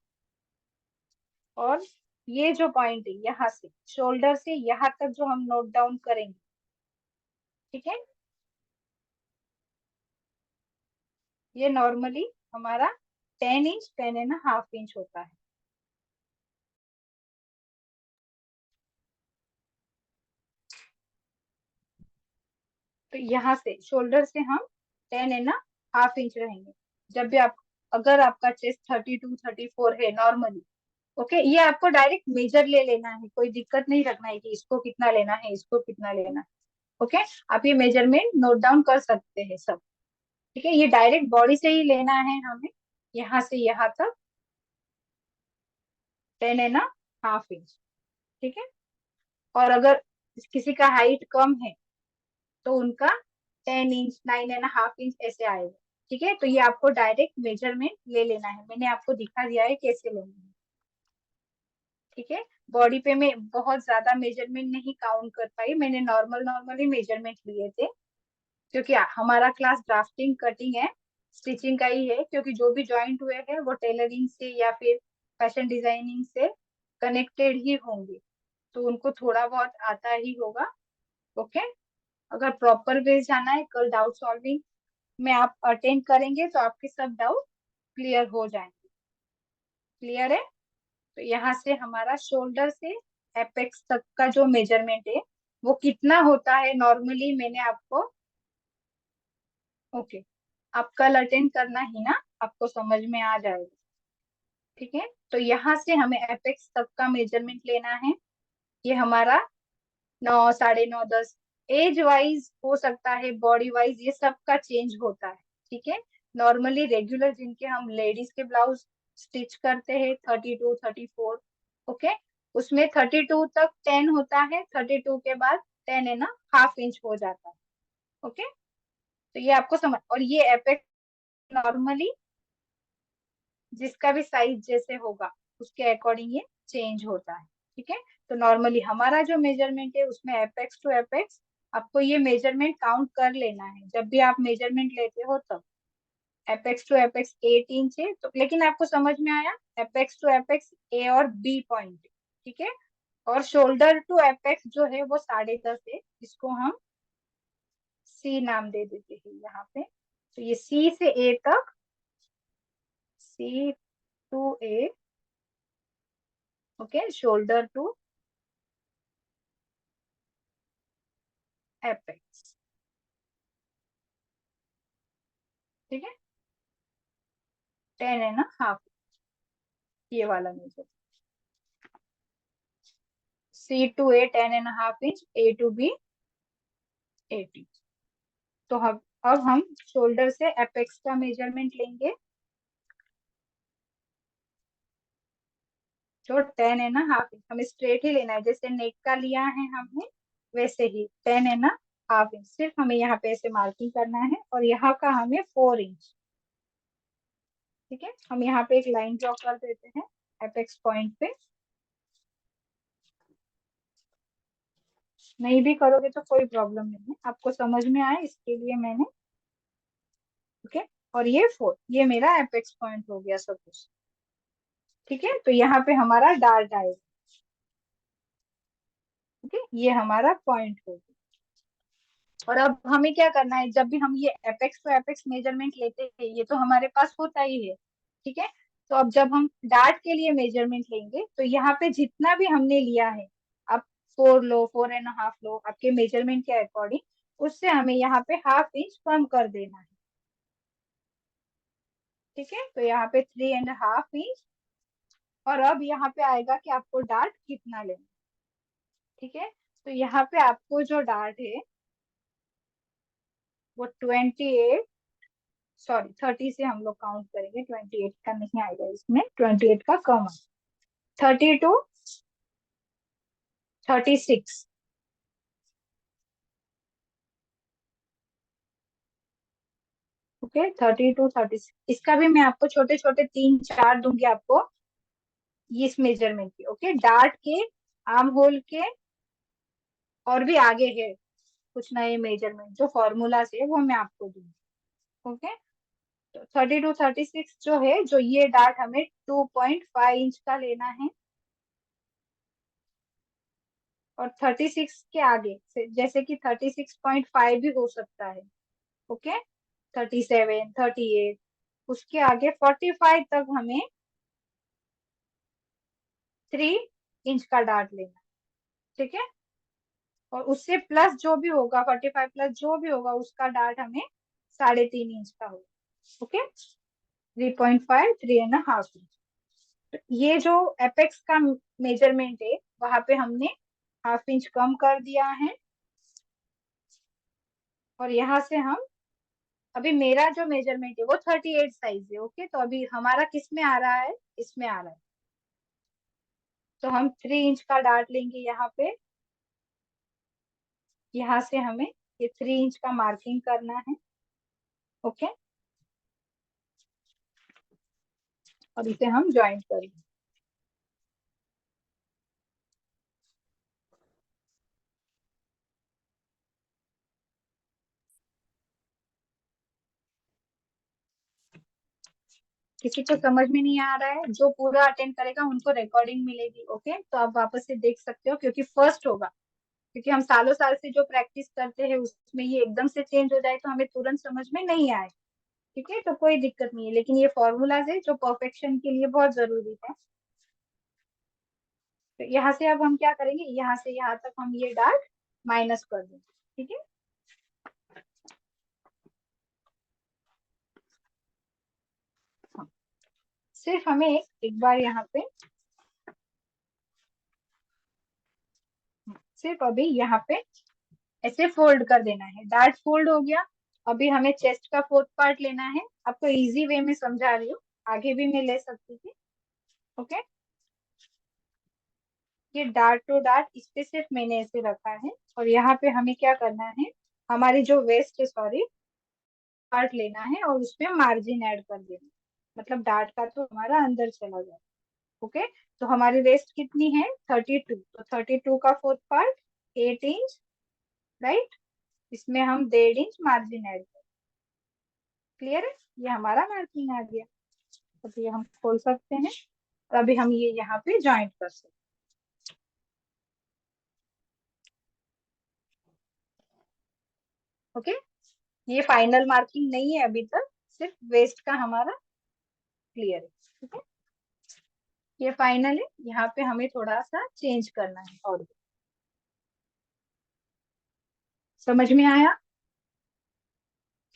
और ये जो पॉइंट है यहाँ से शोल्डर से यहाँ तक जो हम नोट डाउन करेंगे, ठीक है, ये नॉर्मली हमारा 10 इंच 10.5 इंच होता है। तो यहाँ से शोल्डर से हम 10.5 इंच रहेंगे। जब भी आप, अगर आपका चेस्ट 32 34 है नॉर्मली, ओके, ये आपको डायरेक्ट मेजर ले लेना है, कोई दिक्कत नहीं रखना है कि इसको कितना लेना है, इसको कितना लेना है। ओके, आप ये मेजरमेंट नोट डाउन कर सकते हैं सब। ठीक है, ये डायरेक्ट बॉडी से ही लेना है हमें, यहाँ से यहाँ तक 10.5 इंच। ठीक है, और अगर किसी का हाइट कम है तो उनका 10 इंच 9.5 इंच ऐसे आएगा। ठीक है, तो ये आपको डायरेक्ट मेजरमेंट ले लेना है, मैंने आपको दिखा दिया है कैसे लेना है। ठीक है, बॉडी पे मैं बहुत ज्यादा मेजरमेंट नहीं काउंट कर पाई, मैंने नॉर्मली मेजरमेंट लिए थे, क्योंकि हमारा क्लास ड्राफ्टिंग कटिंग है, स्टिचिंग का ही है, क्योंकि जो भी ज्वाइंट हुए हैं वो टेलरिंग से या फिर फैशन डिजाइनिंग से कनेक्टेड ही होंगे, तो उनको थोड़ा बहुत आता ही होगा। ओके, अगर प्रॉपर वे जाना है, कल डाउट सॉल्विंग में आप अटेंड करेंगे तो आपके सब डाउट क्लियर हो जाएंगे। क्लियर है? तो यहाँ से हमारा शोल्डर से एपेक्स तक का जो मेजरमेंट है वो कितना होता है नॉर्मली मैंने आपको, ओके, आप कल अटेंड करना ही ना, आपको समझ में आ जाएगा। ठीक है, तो यहाँ से हमें एपेक्स तक का मेजरमेंट लेना है। ये हमारा 9 9:30 10, एज वाइज हो सकता है, बॉडी वाइज, ये सब का चेंज होता है। ठीक है, नॉर्मली रेगुलर जिनके हम लेडीज के ब्लाउज स्टिच करते हैं 32 34, ओके, उसमें 32 तक 10 होता है, 32 के बाद 10.5 इंच हो जाता है। ओके, तो ये आपको समझ, और ये एपेक्स नॉर्मली जिसका भी साइज जैसे होगा उसके अकॉर्डिंग ये चेंज होता है। ठीक है, तो नॉर्मली हमारा जो मेजरमेंट है उसमें एपेक्स टू एपेक्स आपको ये मेजरमेंट काउंट कर लेना है जब भी आप मेजरमेंट लेते हो तब। एपेक्स टू एपेक्स 8 इंच है, तो लेकिन आपको समझ में आया, एपेक्स टू एपेक्स ए और बी पॉइंट। ठीक है, और शोल्डर टू एपेक्स जो है वो 10.5 है, इसको हम सी नाम दे देते हैं यहाँ पे। तो ये सी से ए तक, C to A, okay, shoulder to apex. ठीक है, 10.5, ये वाला measure, C to A 10.5 inch, A to B 8 inch. तो अब हम शोल्डर से एपेक्स का मेजरमेंट लेंगे, जो 10.5 इंच, हमें स्ट्रेट ही लेना है, जैसे नेक का लिया है हमने वैसे ही 10.5 इंच, सिर्फ हमें यहाँ पे ऐसे मार्किंग करना है, और यहाँ का हमें 4 इंच। ठीक है, हम यहाँ पे एक लाइन ड्रॉ कर देते हैं एपेक्स पॉइंट पे, नहीं भी करोगे तो कोई प्रॉब्लम नहीं है, आपको समझ में आए इसके लिए मैंने, ओके, और ये 4, ये मेरा एपेक्स पॉइंट हो गया सपोज। ठीक है, तो यहाँ पे हमारा डार्ट आएगा। ओके, ये हमारा पॉइंट हो गया। और अब हमें क्या करना है, जब भी हम ये एपेक्स टू एपेक्स मेजरमेंट लेते हैं, ये तो हमारे पास होता ही है। ठीक है, तो अब जब हम डार्ट के लिए मेजरमेंट लेंगे तो यहाँ पे जितना भी हमने लिया है, आप 4 लो 4.5 लो, आपके मेजरमेंट के अकॉर्डिंग, उससे हमें यहाँ पे 1/2 इंच कम कर देना है। ठीक है, तो यहाँ पे 3.5 इंच, और अब यहाँ पे आएगा कि आपको डार्ट कितना लेना। ठीक है, तो यहाँ पे आपको जो डार्ट है वो 28, सॉरी 30 से हम लोग काउंट करेंगे, 28 का नहीं आएगा इसमें, 28 का कम है, 32 36, ओके 30 to 36। इसका भी मैं आपको छोटे छोटे 3-4 दूंगी आपको इस मेजरमेंट की। ओके, डार्ट के, आर्म होल के, और भी आगे है कुछ नए मेजरमेंट जो फॉर्मूला से वो मैं आपको दूंगी। ओके, तो 30 to 36 जो है, जो ये डार्ट हमें 2.5 इंच का लेना है, और 36 के आगे जैसे कि 36.5 भी हो सकता है। ओके, 37, 38, उसके आगे 45 तक हमें 3 इंच का डार्ट लेना। ठीक है, और उससे प्लस जो भी होगा, 45 प्लस जो भी होगा, उसका डार्ट हमें 3.5 इंच का होगा। Okay, 3.5, 3.5 inch. तो ये जो एपेक्स का मेजरमेंट है, वहां पे हमने 1/2 इंच कम कर दिया है। और यहाँ से हम, अभी मेरा जो मेजरमेंट है वो 38 साइज है। ओके, तो अभी हमारा किस में आ रहा है, इसमें आ रहा है। तो हम 3 इंच का डार्ट लेंगे यहाँ पे। यहाँ से हमें ये 3 इंच का मार्किंग करना है। ओके, और इसे हम ज्वाइंट करेंगे। किसी को समझ में नहीं आ रहा है, जो पूरा अटेंड करेगा उनको रिकॉर्डिंग मिलेगी। ओके, तो आप वापस से देख सकते हो, क्योंकि फर्स्ट होगा, क्योंकि हम सालों साल से जो प्रैक्टिस करते हैं उसमें ये एकदम से चेंज हो जाए तो हमें तुरंत समझ में नहीं आए। ठीक है, तो कोई दिक्कत नहीं है, लेकिन ये फॉर्मूलाज है जो परफेक्शन के लिए बहुत जरूरी है। तो यहाँ से अब हम क्या करेंगे, यहाँ से यहाँ तक हम ये डार्ट माइनस कर देंगे। ठीक है, हाँ। सिर्फ हमें एक बार यहाँ पे, सिर्फ अभी यहाँ पे ऐसे फोल्ड कर देना है। डार्ट फोल्ड हो गया। अभी हमें चेस्ट का 4th पार्ट लेना है। आपको इजी वे में समझा रही हूँ, आगे भी मैं ले सकती थी। ओके, ये डार्ट टू डार्ट इस पे सिर्फ मैंने ऐसे रखा है। और यहाँ पे हमें क्या करना है, हमारी जो वेस्ट है, सॉरी, पार्ट लेना है और उसमें मार्जिन ऐड कर देना, मतलब डार्ट का तो हमारा अंदर चला जाए। ओके, तो हमारी वेस्ट कितनी है, 32, तो 32 का 4th पार्ट 8 इंच, राइट। इसमें हम 1.5 इंच मार्जिन ऐड करें। क्लियर है, ये हमारा मार्किंग आ गया। तो ये हम खोल सकते हैं, और अभी हम ये यहाँ पे ज्वाइंट कर सकते हैं। ओके, ये फाइनल मार्किंग नहीं है अभी तक, सिर्फ वेस्ट का हमारा क्लियर है। ठीक है, ये फाइनल है। यहाँ पे हमें थोड़ा सा चेंज करना है। और समझ में आया?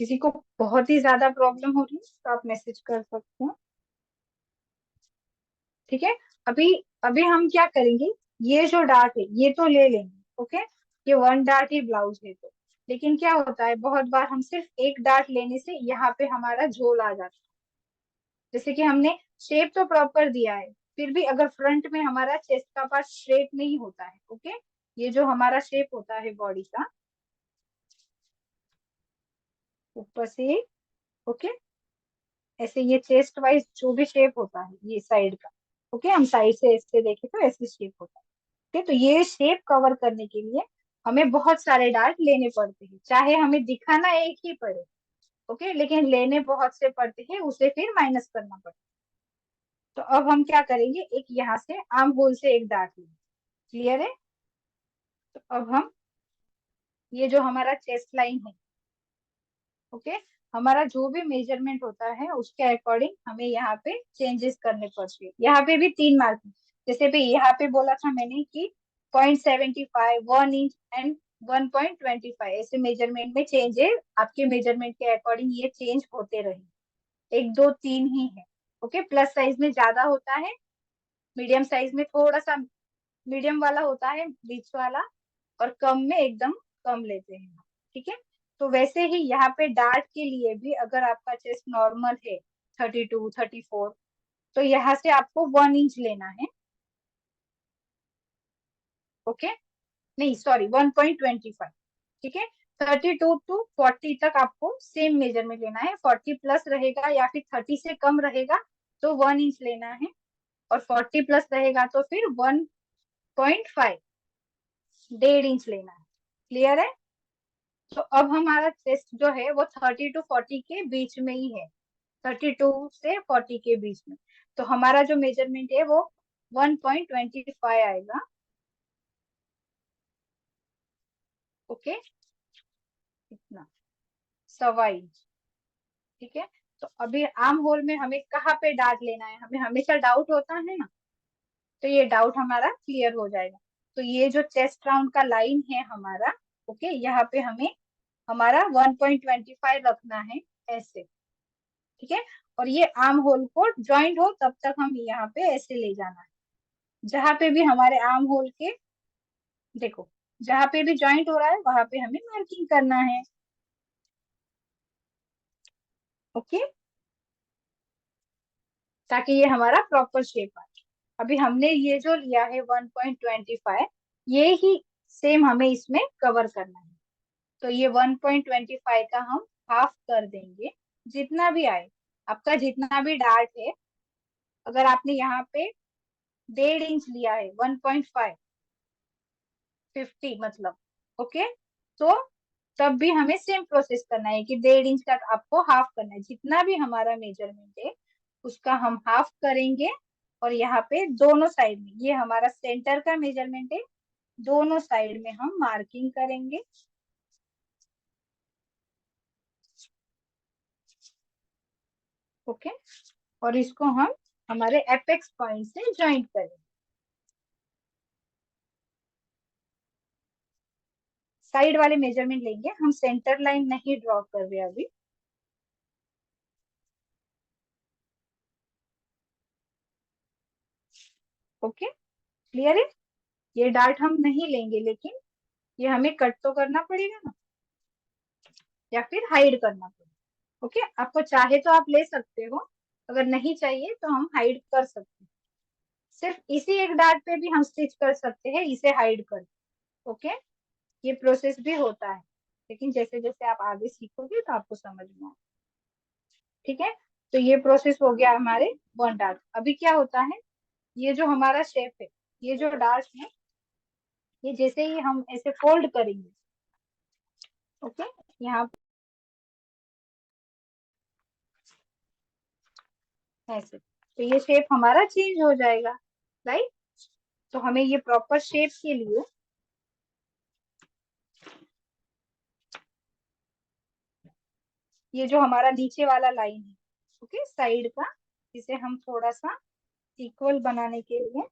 किसी को बहुत ही ज्यादा प्रॉब्लम हो रही है तो आप मैसेज कर सकते हो। ठीक है, अभी अभी हम क्या करेंगे, ये जो डार्ट है ये तो ले लेंगे। ओके, ये 1 डार्ट ही ब्लाउज है तो, लेकिन क्या होता है, बहुत बार हम सिर्फ एक डार्ट लेने से यहाँ पे हमारा झोल आ जाता है। जैसे कि हमने शेप तो प्रॉपर दिया है, फिर भी अगर फ्रंट में हमारा चेस्ट का पार्ट स्ट्रेट नहीं होता है। ओके, ये जो हमारा शेप होता है बॉडी का, ऊपर से, ओके, ऐसे ये चेस्ट वाइज जो भी शेप होता है ये साइड का, ओके, हम साइड से ऐसे देखें तो ऐसे शेप होता है। ठीक है, तो ये शेप कवर करने के लिए हमें बहुत सारे डार्ट लेने पड़ते हैं, चाहे हमें दिखाना एक ही पड़े। ओके, लेकिन लेने बहुत से पड़ते हैं, उसे फिर माइनस करना पड़ता है। तो अब हम क्या करेंगे, एक यहाँ से आर्म होल से एक डार्ट लेंगे। क्लियर है? तो अब हम, ये जो हमारा चेस्ट लाइन है, ओके, हमारा जो भी मेजरमेंट होता है उसके अकॉर्डिंग हमें यहाँ पे चेंजेस करने पड़ते हैं। यहाँ पे भी 3 मार्किंग, जैसे भी यहाँ पे बोला था मैंने कि 0.75, 1 इंच एंड 1.25, ऐसे मेजरमेंट में चेंज है। आपके मेजरमेंट के अकॉर्डिंग ये चेंज होते रहे, 1, 2, 3 ही है। ओके, प्लस साइज में ज्यादा होता है, मीडियम साइज में थोड़ा सा मीडियम वाला होता है, बीच वाला, और कम में एकदम कम लेते हैं। ठीक है, तो वैसे ही यहाँ पे डार्ट के लिए भी अगर आपका चेस्ट नॉर्मल है 32, 34, तो यहाँ से आपको 1 इंच लेना है। ओके, नहीं सॉरी, 1.25। ठीक है, 32 टू 40 तक आपको सेम मेजरमेंट लेना है। 40 प्लस रहेगा या फिर 30 से कम रहेगा तो 1 इंच लेना है, और 40 प्लस रहेगा तो फिर 1.5, 1.5 इंच लेना है। क्लियर है? तो अब हमारा चेस्ट जो है वो 30 टू 40 के बीच में ही है, 32 से 40 के बीच में। तो हमारा जो मेजरमेंट है वो 1.25 आएगा। ओके, इतना, 1.25 इंच। ठीक है, तो अभी आर्म होल में हमें कहाँ पे डार्ट लेना है, हमें हमेशा डाउट होता है ना, तो ये डाउट हमारा क्लियर हो जाएगा। तो ये जो चेस्ट राउंड का लाइन है हमारा, ओके, यहाँ पे हमें हमारा 1.25 रखना है ऐसे। ठीक है, और ये आर्म होल को ज्वाइंट हो तब तक हम यहाँ पे ऐसे ले जाना है। जहां पे भी हमारे आर्म होल के, देखो, जहां पे भी ज्वाइंट हो रहा है वहां पे हमें मार्किंग करना है। ओके, ताकि ये हमारा प्रॉपर शेप आए। अभी हमने ये जो लिया है 1.25, ये ही सेम हमें इसमें कवर करना है। तो ये 1.25 का हम हाफ कर देंगे, जितना भी आए, आपका जितना भी डार्ट है। अगर आपने यहाँ पे 1.5 इंच लिया है, 1.5, 50 मतलब, ओके, तो तब भी हमें सेम प्रोसेस करना है कि 1.5 इंच का आपको हाफ करना है। जितना भी हमारा मेजरमेंट है उसका हम हाफ करेंगे, और यहाँ पे दोनों साइड में, ये हमारा सेंटर का मेजरमेंट है, दोनों साइड में हम मार्किंग करेंगे। ओके, और इसको हम हमारे एपेक्स पॉइंट से ज्वाइंट करेंगे। साइड वाले मेजरमेंट लेंगे, हम सेंटर लाइन नहीं ड्रॉ कर रहे अभी। ओके, क्लियर है? ये डार्ट हम नहीं लेंगे, लेकिन ये हमें कट तो करना पड़ेगा ना, या फिर हाइड करना पड़ेगा। ओके, आपको चाहे तो आप ले सकते हो, अगर नहीं चाहिए तो हम हाइड कर सकते हैं। सिर्फ इसी एक डार्ट पे भी हम स्टिच कर सकते हैं इसे हाइड कर। ओके, ये प्रोसेस भी होता है, लेकिन जैसे जैसे आप आगे सीखोगे तो आपको समझ में आएगा। ठीक है, तो ये प्रोसेस हो गया हमारे वन डार्ट। अभी क्या होता है, ये जो हमारा शेप है, ये जो डार्ट है, ये जैसे ही हम ऐसे फोल्ड करेंगे, ओके, यहाँ पे ऐसे, तो ये शेप हमारा चेंज हो जाएगा, राइट? तो हमें ये प्रॉपर शेप के लिए ये जो हमारा नीचे वाला लाइन है, ओके, साइड का, इसे हम थोड़ा सा इक्वल बनाने के लिए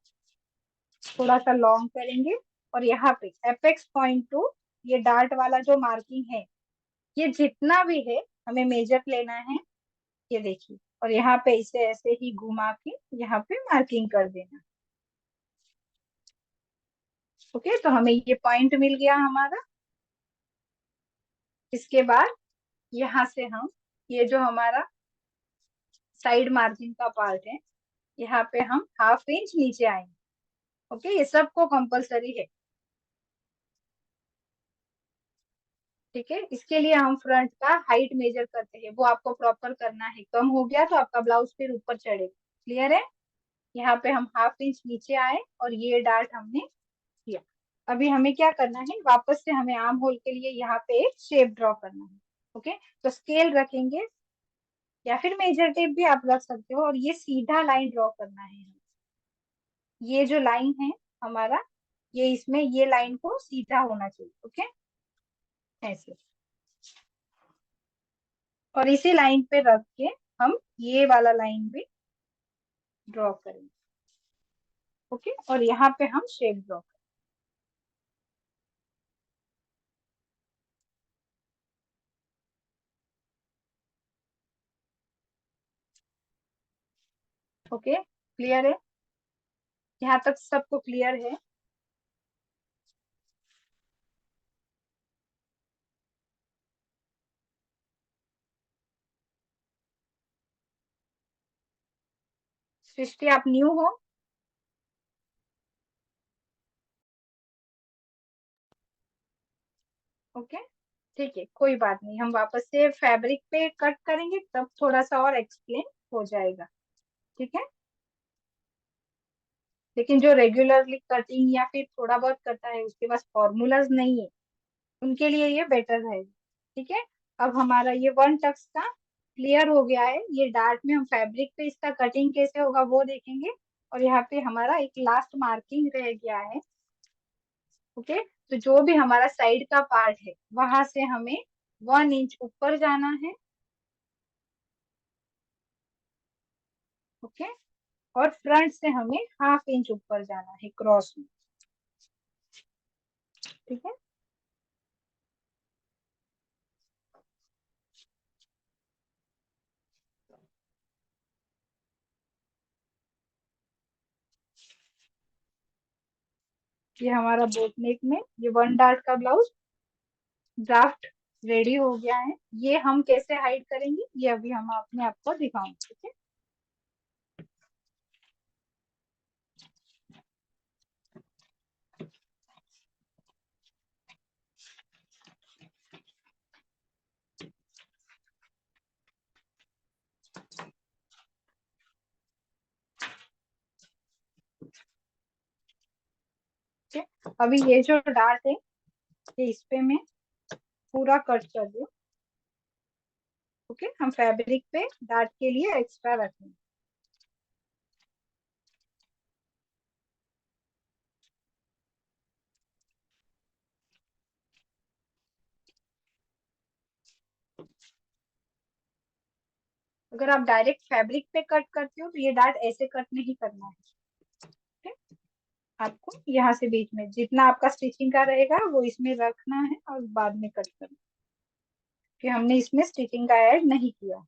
थोड़ा सा लॉन्ग करेंगे। और यहाँ पे एपेक्स पॉइंट टू ये डार्ट वाला जो मार्किंग है, ये जितना भी है हमें मेजर लेना है, ये देखिए, और यहाँ पे इसे ऐसे ही घुमा के यहाँ पे मार्किंग कर देना। ओके, तो हमें ये पॉइंट मिल गया हमारा। इसके बाद यहाँ से हम ये जो हमारा साइड मार्जिन का पार्ट है, यहाँ पे हम 1/2 इंच नीचे आएंगे। ओके, ये सबको कंपलसरी है। ठीक है, इसके लिए हम फ्रंट का हाइट मेजर करते हैं, वो आपको प्रॉपर करना है। कम हो गया तो आपका ब्लाउज फिर ऊपर चढ़ेगा। क्लियर है? यहाँ पे हम 1/2 इंच नीचे आए और ये डार्ट हमने किया। अभी हमें क्या करना है, वापस से हमें आर्म होल के लिए यहाँ पे एक शेप ड्रॉ करना है। ओके, तो स्केल रखेंगे या फिर मेजर टेप भी आप रख सकते हो, और ये सीधा लाइन ड्रॉ करना है। ये जो लाइन है हमारा, ये इसमें ये लाइन को सीधा होना चाहिए। ओके, ऐसे, और इसी लाइन पे रख के हम ये वाला लाइन भी ड्रॉ करेंगे। ओके, और यहाँ पे हम शेप ड्रॉ करेंगे। ओके, क्लियर है? यहाँ तक सबको क्लियर है? सृष्टि, आप न्यू हो? ओके, ठीक है, कोई बात नहीं, हम वापस से फैब्रिक पे कट करेंगे तब थोड़ा सा और एक्सप्लेन हो जाएगा। ठीक है, लेकिन जो रेगुलरली कटिंग या फिर थोड़ा बहुत करता है, उसके पास फॉर्मूलाज नहीं है, उनके लिए ये बेटर रहेगा। ठीक है, अब हमारा ये वन टक्स का क्लियर हो गया है। ये डार्ट में हम फैब्रिक पे इसका कटिंग कैसे होगा वो देखेंगे। और यहाँ पे हमारा एक लास्ट मार्किंग रह गया है। ओके, तो जो भी हमारा साइड का पार्ट है वहां से हमें 1 इंच ऊपर जाना है। ओके, और फ्रंट से हमें 1/2 इंच ऊपर जाना है क्रॉस में। ठीक है, ये हमारा बोट नेक में ये वन डार्ट का ब्लाउज ड्राफ्ट रेडी हो गया है। ये हम कैसे हाइड करेंगे ये अभी हम अपने आपको दिखाऊंगे। ठीक है, ठीक है, अभी ये जो डार्ट है ये इस पे मैं पूरा कट कर दूं। ओके, हम फैब्रिक पे डार्ट के लिए एक्स्ट्रा रखेंगे। अगर आप डायरेक्ट फैब्रिक पे कट करते हो तो ये डार्ट ऐसे कट नहीं करना है। ठीक है, आपको यहाँ से बीच में जितना आपका स्टिचिंग का रहेगा वो इसमें रखना है और बाद में कट करना है, कि हमने इसमें स्टिचिंग का ऐड नहीं किया।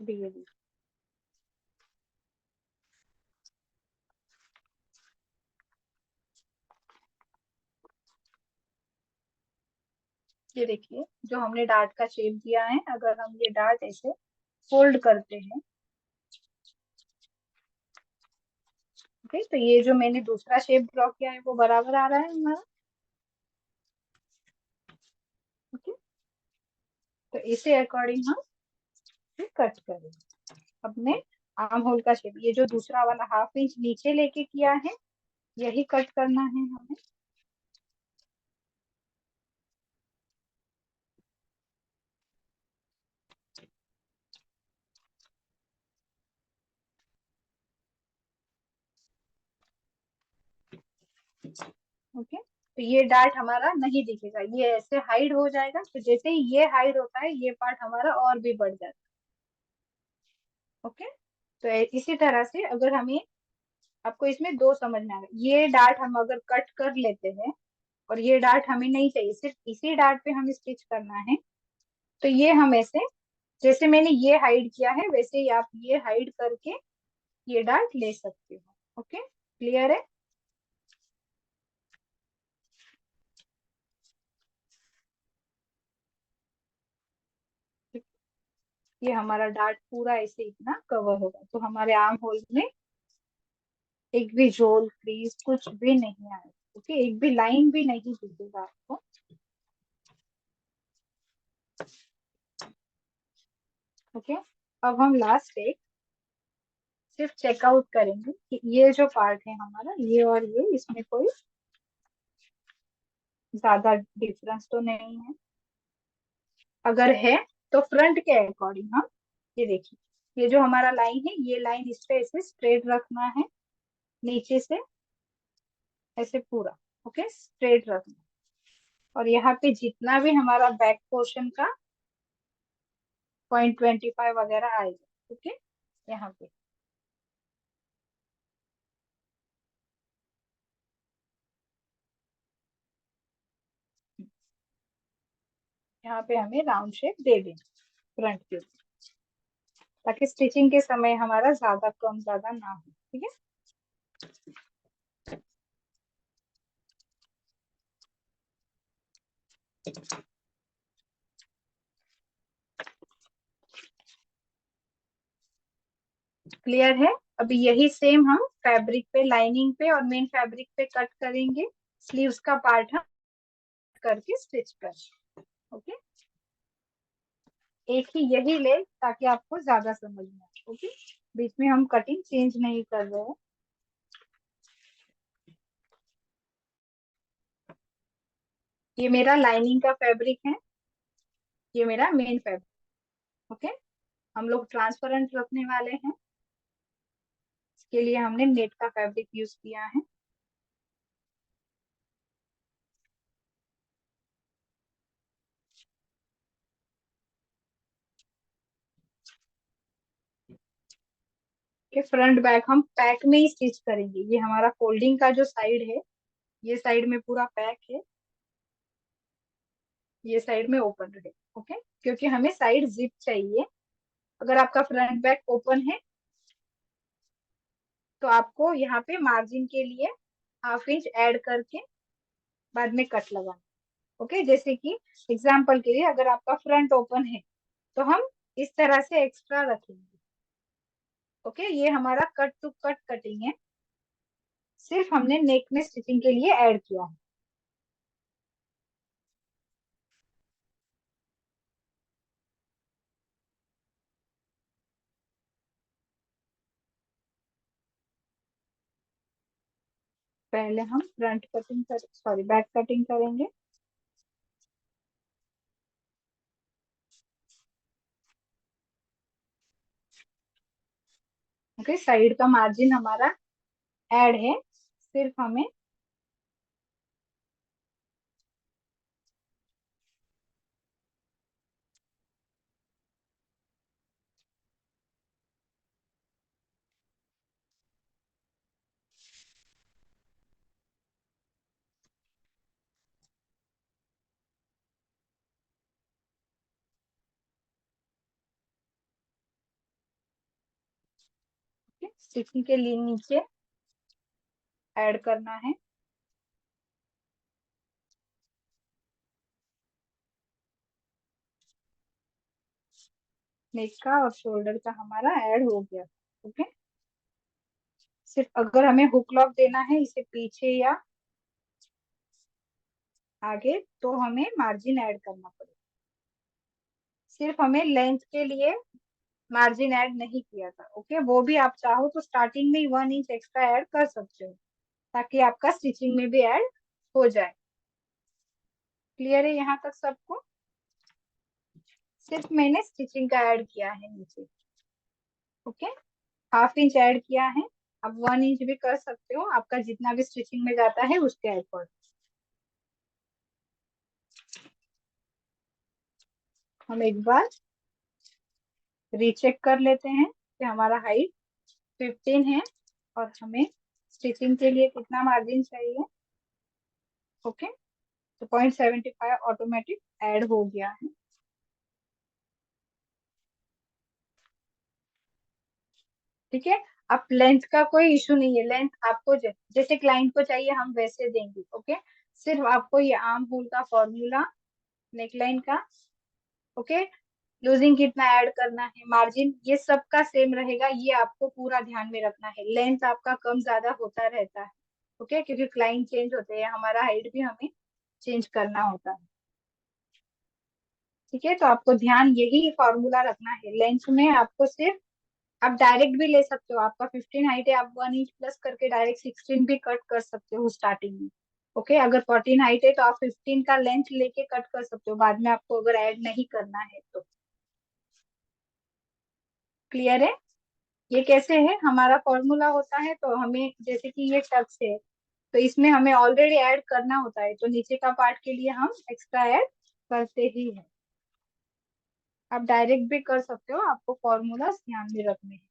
धीरे धीरे ये देखिए, जो हमने डार्ट का शेप दिया है, अगर हम ये डार्ट ऐसे फोल्ड करते हैं, ओके, तो ये जो मैंने दूसरा शेप ड्रॉ किया है वो बराबर आ रहा है हमारा। ओके, तो इसे अकॉर्डिंग हम कट करेंगे। अब मैं आर्म होल का शेप, ये जो दूसरा वाला 1/2 इंच नीचे लेके किया है यही कट करना है हमें। ओके, तो ये डार्ट हमारा नहीं दिखेगा, ये ऐसे हाइड हो जाएगा। तो जैसे ही ये हाइड होता है ये पार्ट हमारा और भी बढ़ जाता है। ओके, तो इसी तरह से अगर हमें, आपको इसमें दो समझ में आ गया, ये डार्ट हम अगर कट कर लेते हैं और ये डार्ट हमें नहीं चाहिए, सिर्फ इसी डार्ट पे हमें स्टिच करना है, तो ये हम ऐसे, जैसे मैंने ये हाइड किया है वैसे ही आप ये हाइड करके ये डार्ट ले सकते हो। ओके, क्लियर है। ये हमारा डार्ट पूरा ऐसे इतना कवर होगा तो हमारे आर्म होल में एक भी झोल क्रीज कुछ भी नहीं आएगा। ओके, एक भी लाइन भी नहीं दिखेगा आपको। ओके, अब हम लास्ट एक सिर्फ चेकआउट करेंगे कि ये जो पार्ट है हमारा, ये और ये, इसमें कोई ज्यादा डिफरेंस तो नहीं है। अगर है तो फ्रंट के अकॉर्डिंग हम, ये देखिए, ये जो हमारा लाइन है ये लाइन इस पे ऐसे स्ट्रेट रखना है, नीचे से ऐसे पूरा, ओके, स्ट्रेट रखना। और यहाँ पे जितना भी हमारा बैक पोर्शन का 0.25 वगैरह आएगा। ओके, यहाँ पे यहाँ पे हमें राउंड शेप दे देना फ्रंट के ऊपर, ताकि स्टिचिंग के समय हमारा ज्यादा कम ज्यादा ना हो। ठीक है, क्लियर है। अभी यही सेम हम फैब्रिक पे, लाइनिंग पे और मेन फैब्रिक पे कट करेंगे। स्लीव्स का पार्ट हम करके स्टिच कर। ओके, एक ही यही ले ताकि आपको ज्यादा समझ में आए। ओके, बीच में हम कटिंग चेंज नहीं कर रहे हैं। ये मेरा लाइनिंग का फैब्रिक है, ये मेरा मेन फैब्रिक। ओके, हम लोग ट्रांसपेरेंट रखने वाले हैं, इसके लिए हमने नेट का फैब्रिक यूज किया है। कि फ्रंट बैक हम पैक में ही स्टिच करेंगे। ये हमारा फोल्डिंग का जो साइड है, ये साइड में पूरा पैक है, ये साइड में ओपन रहे। ओके, क्योंकि हमें साइड जिप चाहिए। अगर आपका फ्रंट बैक ओपन है तो आपको यहाँ पे मार्जिन के लिए हाफ इंच ऐड करके बाद में कट लगाना। ओके, जैसे कि एग्जाम्पल के लिए अगर आपका फ्रंट ओपन है तो हम इस तरह से एक्स्ट्रा रखेंगे। ओके, ये हमारा कट टू कट कटिंग है, सिर्फ हमने नेक में स्टिचिंग के लिए ऐड किया है। पहले हम फ्रंट कटिंग कर, सॉरी बैक कटिंग करेंगे। ओके, साइड का मार्जिन हमारा ऐड है, सिर्फ हमें स्टिचिंग के लिए नीचे ऐड करना है। नेक का और शोल्डर का हमारा ऐड हो गया। ओके, सिर्फ अगर हमें हुक लॉक देना है इसे पीछे या आगे तो हमें मार्जिन ऐड करना पड़ेगा। सिर्फ हमें लेंथ के लिए मार्जिन ऐड नहीं किया था। ओके, वो भी आप चाहो तो स्टार्टिंग में ही 1 इंच एक्स्ट्रा ऐड कर सकते हो, ताकि आपका स्टिचिंग में भी ऐड हो जाए। क्लियर है यहाँ तक सबको? सिर्फ मैंने स्टिचिंग का ऐड किया है नीचे। ओके, हाफ इंच ऐड किया है, आप 1 इंच भी कर सकते हो, आपका जितना भी स्टिचिंग में जाता है उसके अकॉर्डिंग। हम एक बार रीचेक कर लेते हैं कि हमारा हाइट 15 है और हमें स्टिचिंग के लिए कितना मार्जिन चाहिए। ओके, तो 0.75 ऑटोमेटिक ऐड हो गया है। ठीक है, अब लेंथ का कोई इशू नहीं है, लेंथ आपको जैसे क्लाइंट को चाहिए हम वैसे देंगे। ओके, सिर्फ आपको ये आर्म होल का फॉर्मूला, नेकलाइन का, ओके, लूजिंग कितना ऐड करना है, मार्जिन, ये सब का सेम रहेगा। ये आपको पूरा ध्यान में रखना है। लेंथ आपका कम ज्यादा होता रहता है। ओके, क्योंकि क्लाइंट चेंज होते हैं, हमारा हाइट भी हमें चेंज करना होता है। ठीक है, तो आपको ध्यान यही फॉर्मूला रखना है। लेंथ में आपको सिर्फ, आप डायरेक्ट भी ले सकते हो, आपका 15 हाइट है, आप 1 इंच प्लस करके डायरेक्ट 16 भी कट कर सकते हो स्टार्टिंग में। ओके, अगर 14 हाइट है तो आप 15 का लेंथ लेके कट कर सकते हो बाद में, आपको अगर ऐड नहीं करना है तो। क्लियर है? ये कैसे है, हमारा फॉर्मूला होता है तो हमें, जैसे कि ये टक्स है तो इसमें हमें ऑलरेडी ऐड करना होता है, तो नीचे का पार्ट के लिए हम एक्स्ट्रा ऐड करते ही हैं। आप डायरेक्ट भी कर सकते हो, आपको फॉर्मूला ध्यान में रखने हैं।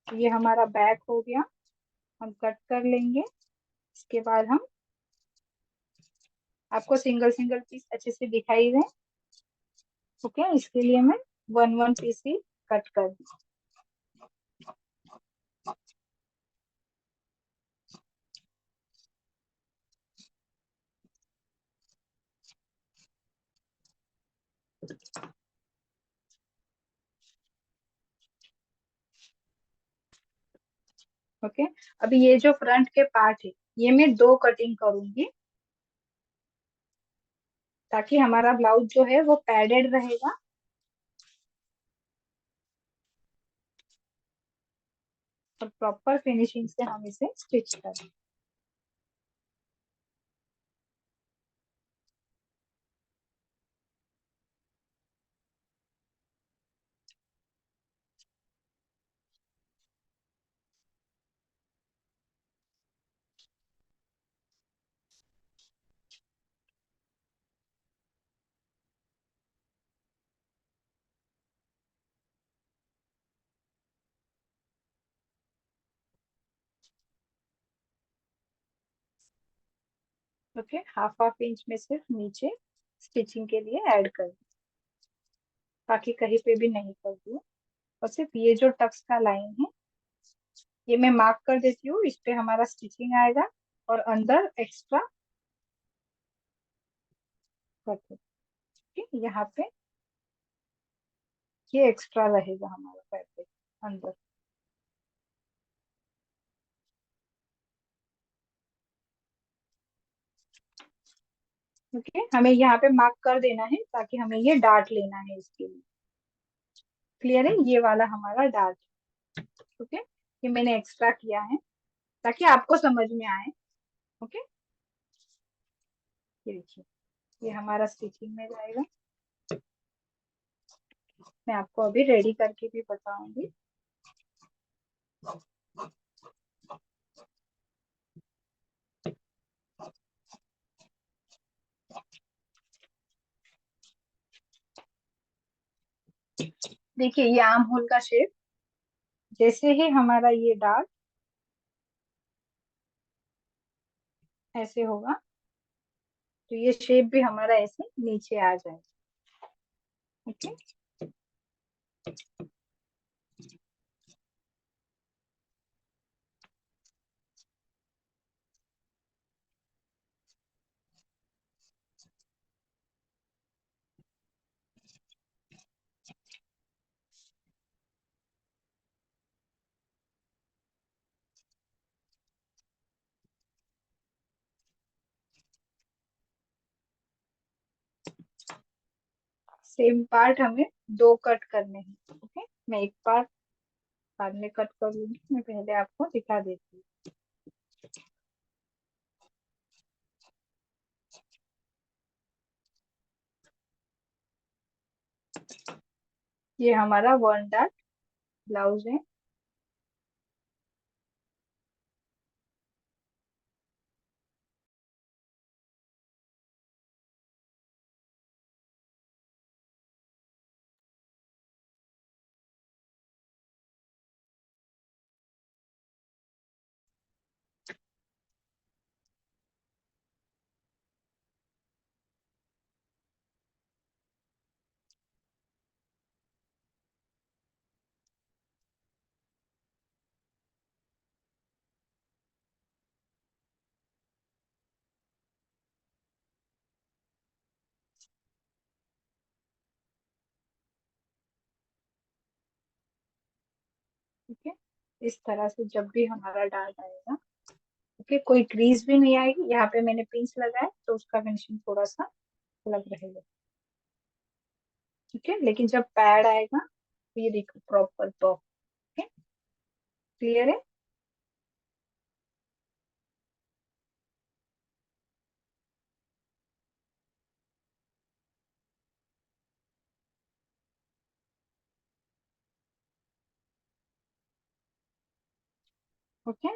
तो ये हमारा बैक हो गया, हम कट कर लेंगे। इसके बाद हम, आपको सिंगल सिंगल पीस अच्छे से दिखाई दे, ओके, इसके लिए मैं 1 पीस ही कट कर दी। ओके, अभी ये जो फ्रंट के पार्ट है ये मैं 2 कटिंग करूंगी, ताकि हमारा ब्लाउज जो है वो पैडेड रहेगा और प्रॉपर फिनिशिंग से हम इसे स्टिच करें। ओके, हाफ इंच में सिर्फ नीचे स्टिचिंग के लिए ऐड कर दूं, बाकी कहीं पे भी नहीं कर दूं। और सिर्फ ये जो टक्स का लाइन है ये मैं मार्क कर देती हूँ, इस पे हमारा स्टिचिंग आएगा और अंदर एक्स्ट्रा कर दूं। ठीक है, यहाँ पे ये एक्स्ट्रा रहेगा हमारा फैब्रिक अंदर। ओके, हमें यहाँ पे मार्क कर देना है ताकि हमें ये डार्ट लेना है इसके लिए। क्लियर है, ये वाला हमारा डार्ट। ओके, ये मैंने एक्स्ट्रा किया है ताकि आपको समझ में आए। ओके, ये देखिए, ये हमारा स्टिचिंग में जाएगा। मैं आपको अभी रेडी करके भी बताऊंगी। देखिए, ये आर्म होल का शेप जैसे ही हमारा ये डार्ट ऐसे होगा तो ये शेप भी हमारा ऐसे नीचे आ जाएगा। ओके, सेम पार्ट हमें 2 कट करने हैं। ओके, मैं एक पार्ट बाद में कट कर लूंगी, मैं पहले आपको दिखा देती हूँ। ये हमारा 1 डार्ट ब्लाउज है। ठीक है, इस तरह से जब भी हमारा डार्ट आएगा, ओके, कोई क्रीज भी नहीं आएगी। यहाँ पे मैंने पिंस लगाए तो उसका फिनिशिंग थोड़ा सा अलग रहेगा। ठीक है, लेकिन जब पैड आएगा तो ये देखो प्रॉपर तो। ओके, क्लियर है। ओके,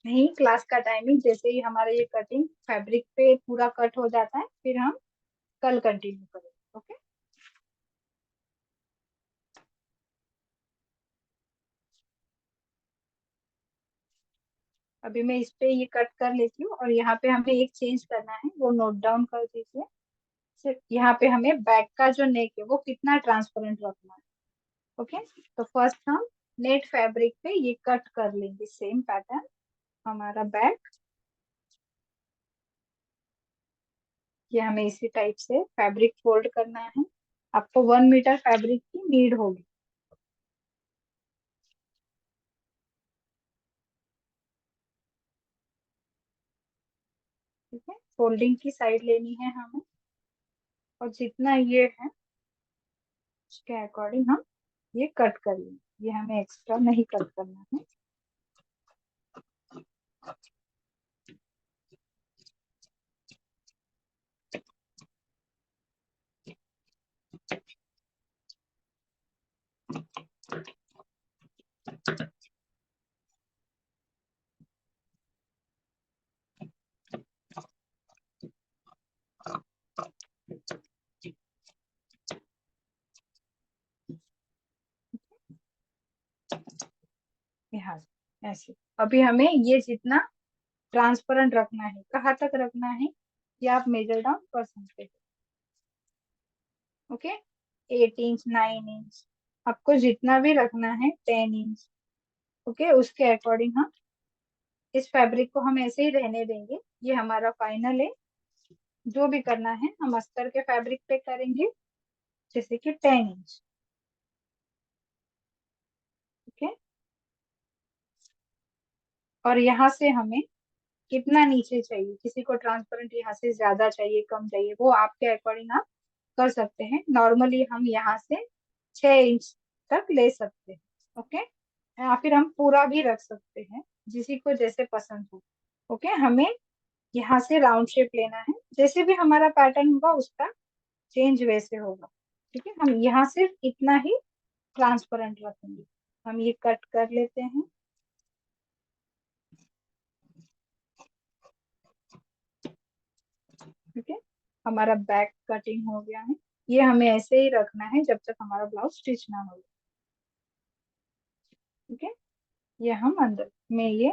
नहीं, क्लास का टाइमिंग जैसे ही हमारा ये कटिंग फैब्रिक पे पूरा कट हो जाता है फिर हम कल कंटिन्यू करेंगे। ओके, अभी मैं इस पे ये कट कर लेती हूँ, और यहाँ पे हमें एक चेंज करना है, वो नोट डाउन कर दीजिए। सिर्फ यहाँ पे हमें बैक का जो नेक है वो कितना ट्रांसपेरेंट रखना है। ओके, तो फर्स्ट हम नेट फैब्रिक पे ये कट कर लेंगे सेम पैटर्न, हमारा बैक। ये हमें इसी टाइप से फैब्रिक फोल्ड करना है। आपको 1 मीटर फैब्रिक की नीड होगी। ठीक है, फोल्डिंग की साइड लेनी है हमें, और जितना ये है उसके अकॉर्डिंग हम ये कट कर लेंगे। ये हमें एक्स्ट्रा नहीं कट करना है। यहाँ से ऐसे अभी हमें ये जितना ट्रांसपेरेंट रखना है, कहाँ तक रखना है, ये आप मेजर डाउन कर सकते हो। ओके, 8 इंच, 9 इंच, आपको जितना भी रखना है, 10 इंच। ओके, उसके अकॉर्डिंग हम इस फैब्रिक को हम ऐसे ही रहने देंगे। ये हमारा फाइनल है। जो भी करना है हम अस्तर के फैब्रिक पे करेंगे, जैसे कि 10 इंच। ओके, और यहाँ से हमें कितना नीचे चाहिए, किसी को ट्रांसपेरेंट यहाँ से ज्यादा चाहिए, कम चाहिए, वो आपके अकॉर्डिंग आप कर सकते हैं। नॉर्मली हम यहाँ से 6 इंच तक ले सकते हैं। ओके, या फिर हम पूरा भी रख सकते हैं, जिसी को जैसे पसंद हो। ओके, हमें यहाँ से राउंड शेप लेना है, जैसे भी हमारा पैटर्न होगा उसका चेंज वैसे होगा। ठीक है, हम यहाँ सिर्फ इतना ही ट्रांसपेरेंट रखेंगे। हम ये कट कर लेते हैं। ठीक है, हमारा बैक कटिंग हो गया है। ये हमें ऐसे ही रखना है जब तक हमारा ब्लाउज स्टिच ना हो। ठीक है, ये हम अंदर में ये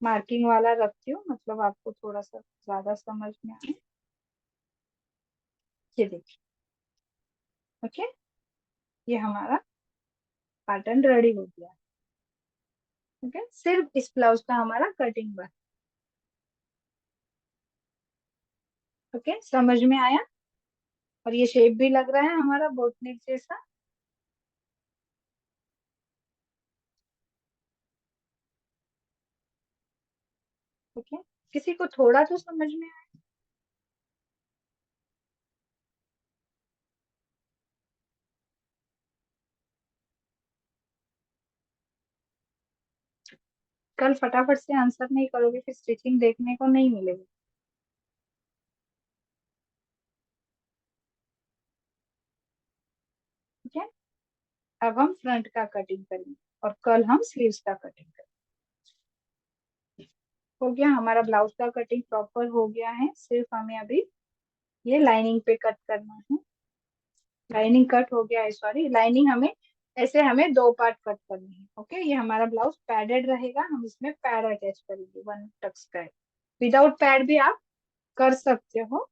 मार्किंग वाला रखती हूँ, मतलब आपको थोड़ा सा ज्यादा समझ में आए। ये देखिए। ओके, ये हमारा पैटर्न रेडी हो गया। ओके, सिर्फ इस ब्लाउज का हमारा कटिंग बस। ओके, समझ में आया? और ये शेप भी लग रहा है हमारा बोटनेक जैसा। ओके, किसी को थोड़ा तो समझ में आया? कल फटाफट से आंसर नहीं करोगे फिर स्टिचिंग देखने को नहीं मिलेगी। ठीक है, अब हम फ्रंट का कटिंग करेंगे, और कल हम स्लीव्स का कटिंग करेंगे। हो गया हमारा ब्लाउज का कटिंग प्रॉपर हो गया है। सिर्फ हमें अभी ये लाइनिंग पे कट करना है। लाइनिंग कट हो गया है, सॉरी, लाइनिंग हमें ऐसे हमें 2 पार्ट कट करनी है। ओके, ये हमारा ब्लाउज पैडेड रहेगा, हम इसमें पैड अटैच करेंगे, 1 टक्स पैड। विदाउट पैड भी आप कर सकते हो।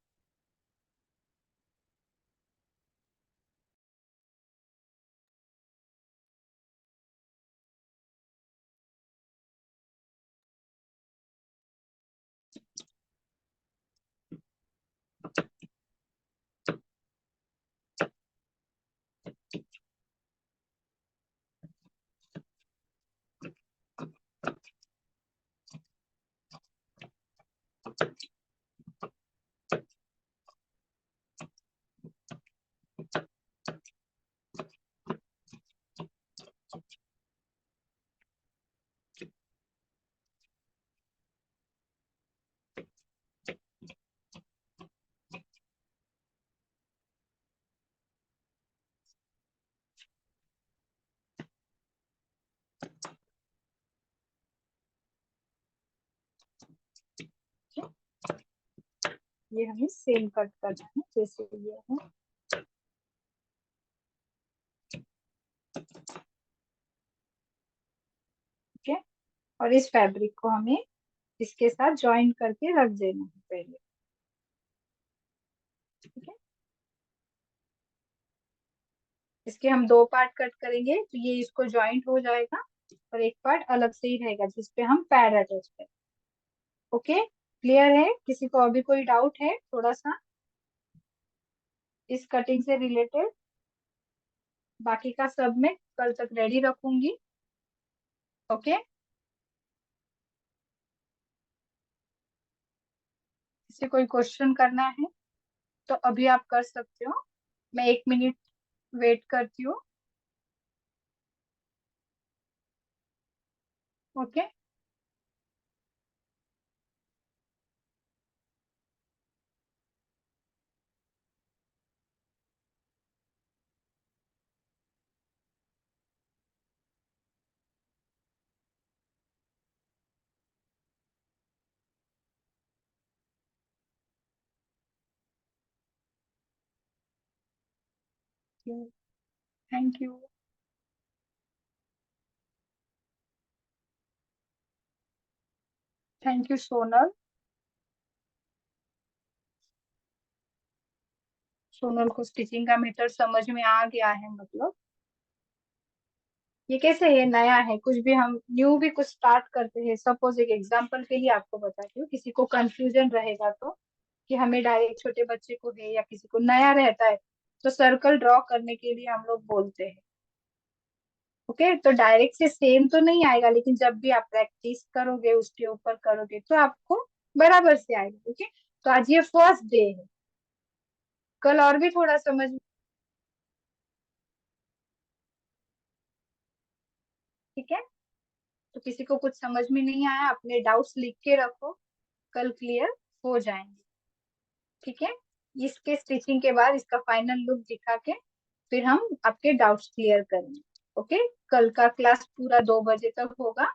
ये हमें सेम कट करना है जैसे ये है। ठीक है, और इस फैब्रिक को हमें इसके साथ ज्वाइन करके रख देना है पहले। ठीक है, इसके हम 2 पार्ट कट करेंगे, तो ये इसको ज्वाइंट हो जाएगा और एक पार्ट अलग से ही रहेगा जिसपे हम पैड अटैच करें। ओके, क्लियर है? किसी को अभी कोई डाउट है थोड़ा सा इस कटिंग से रिलेटेड? बाकी का सब मैं कल तक रेडी रखूंगी। ओके, किसी कोई क्वेश्चन करना है तो अभी आप कर सकते हो। मैं 1 मिनट वेट करती हूँ। Okay, thank you. Thank you Sonal. Sonal को स्टिचिंग का मेथड समझ में आ गया है, मतलब ये कैसे है, नया है, कुछ भी हम न्यू भी कुछ स्टार्ट करते हैं। सपोज एक एग्जांपल के लिए आपको बताती हूँ, किसी को कंफ्यूजन रहेगा तो, कि हमें डायरेक्ट छोटे बच्चे को है या किसी को नया रहता है, तो सर्कल ड्रॉ करने के लिए हम लोग बोलते हैं। ओके, तो डायरेक्ट से सेम तो नहीं आएगा, लेकिन जब भी आप प्रैक्टिस करोगे उसके ऊपर करोगे तो आपको बराबर से आएगा। ओके, तो आज ये फर्स्ट डे है, कल और भी थोड़ा समझ। ठीक है, तो किसी को कुछ समझ में नहीं आया, अपने डाउट्स लिख के रखो, कल क्लियर हो जाएंगे। ठीक है, इसके स्टिचिंग के बाद इसका फाइनल लुक दिखा के फिर हम आपके डाउट्स क्लियर करेंगे। ओके, कल का क्लास पूरा 2 बजे तक होगा।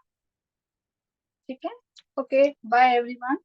ठीक है, ओके, बाय एवरीवन।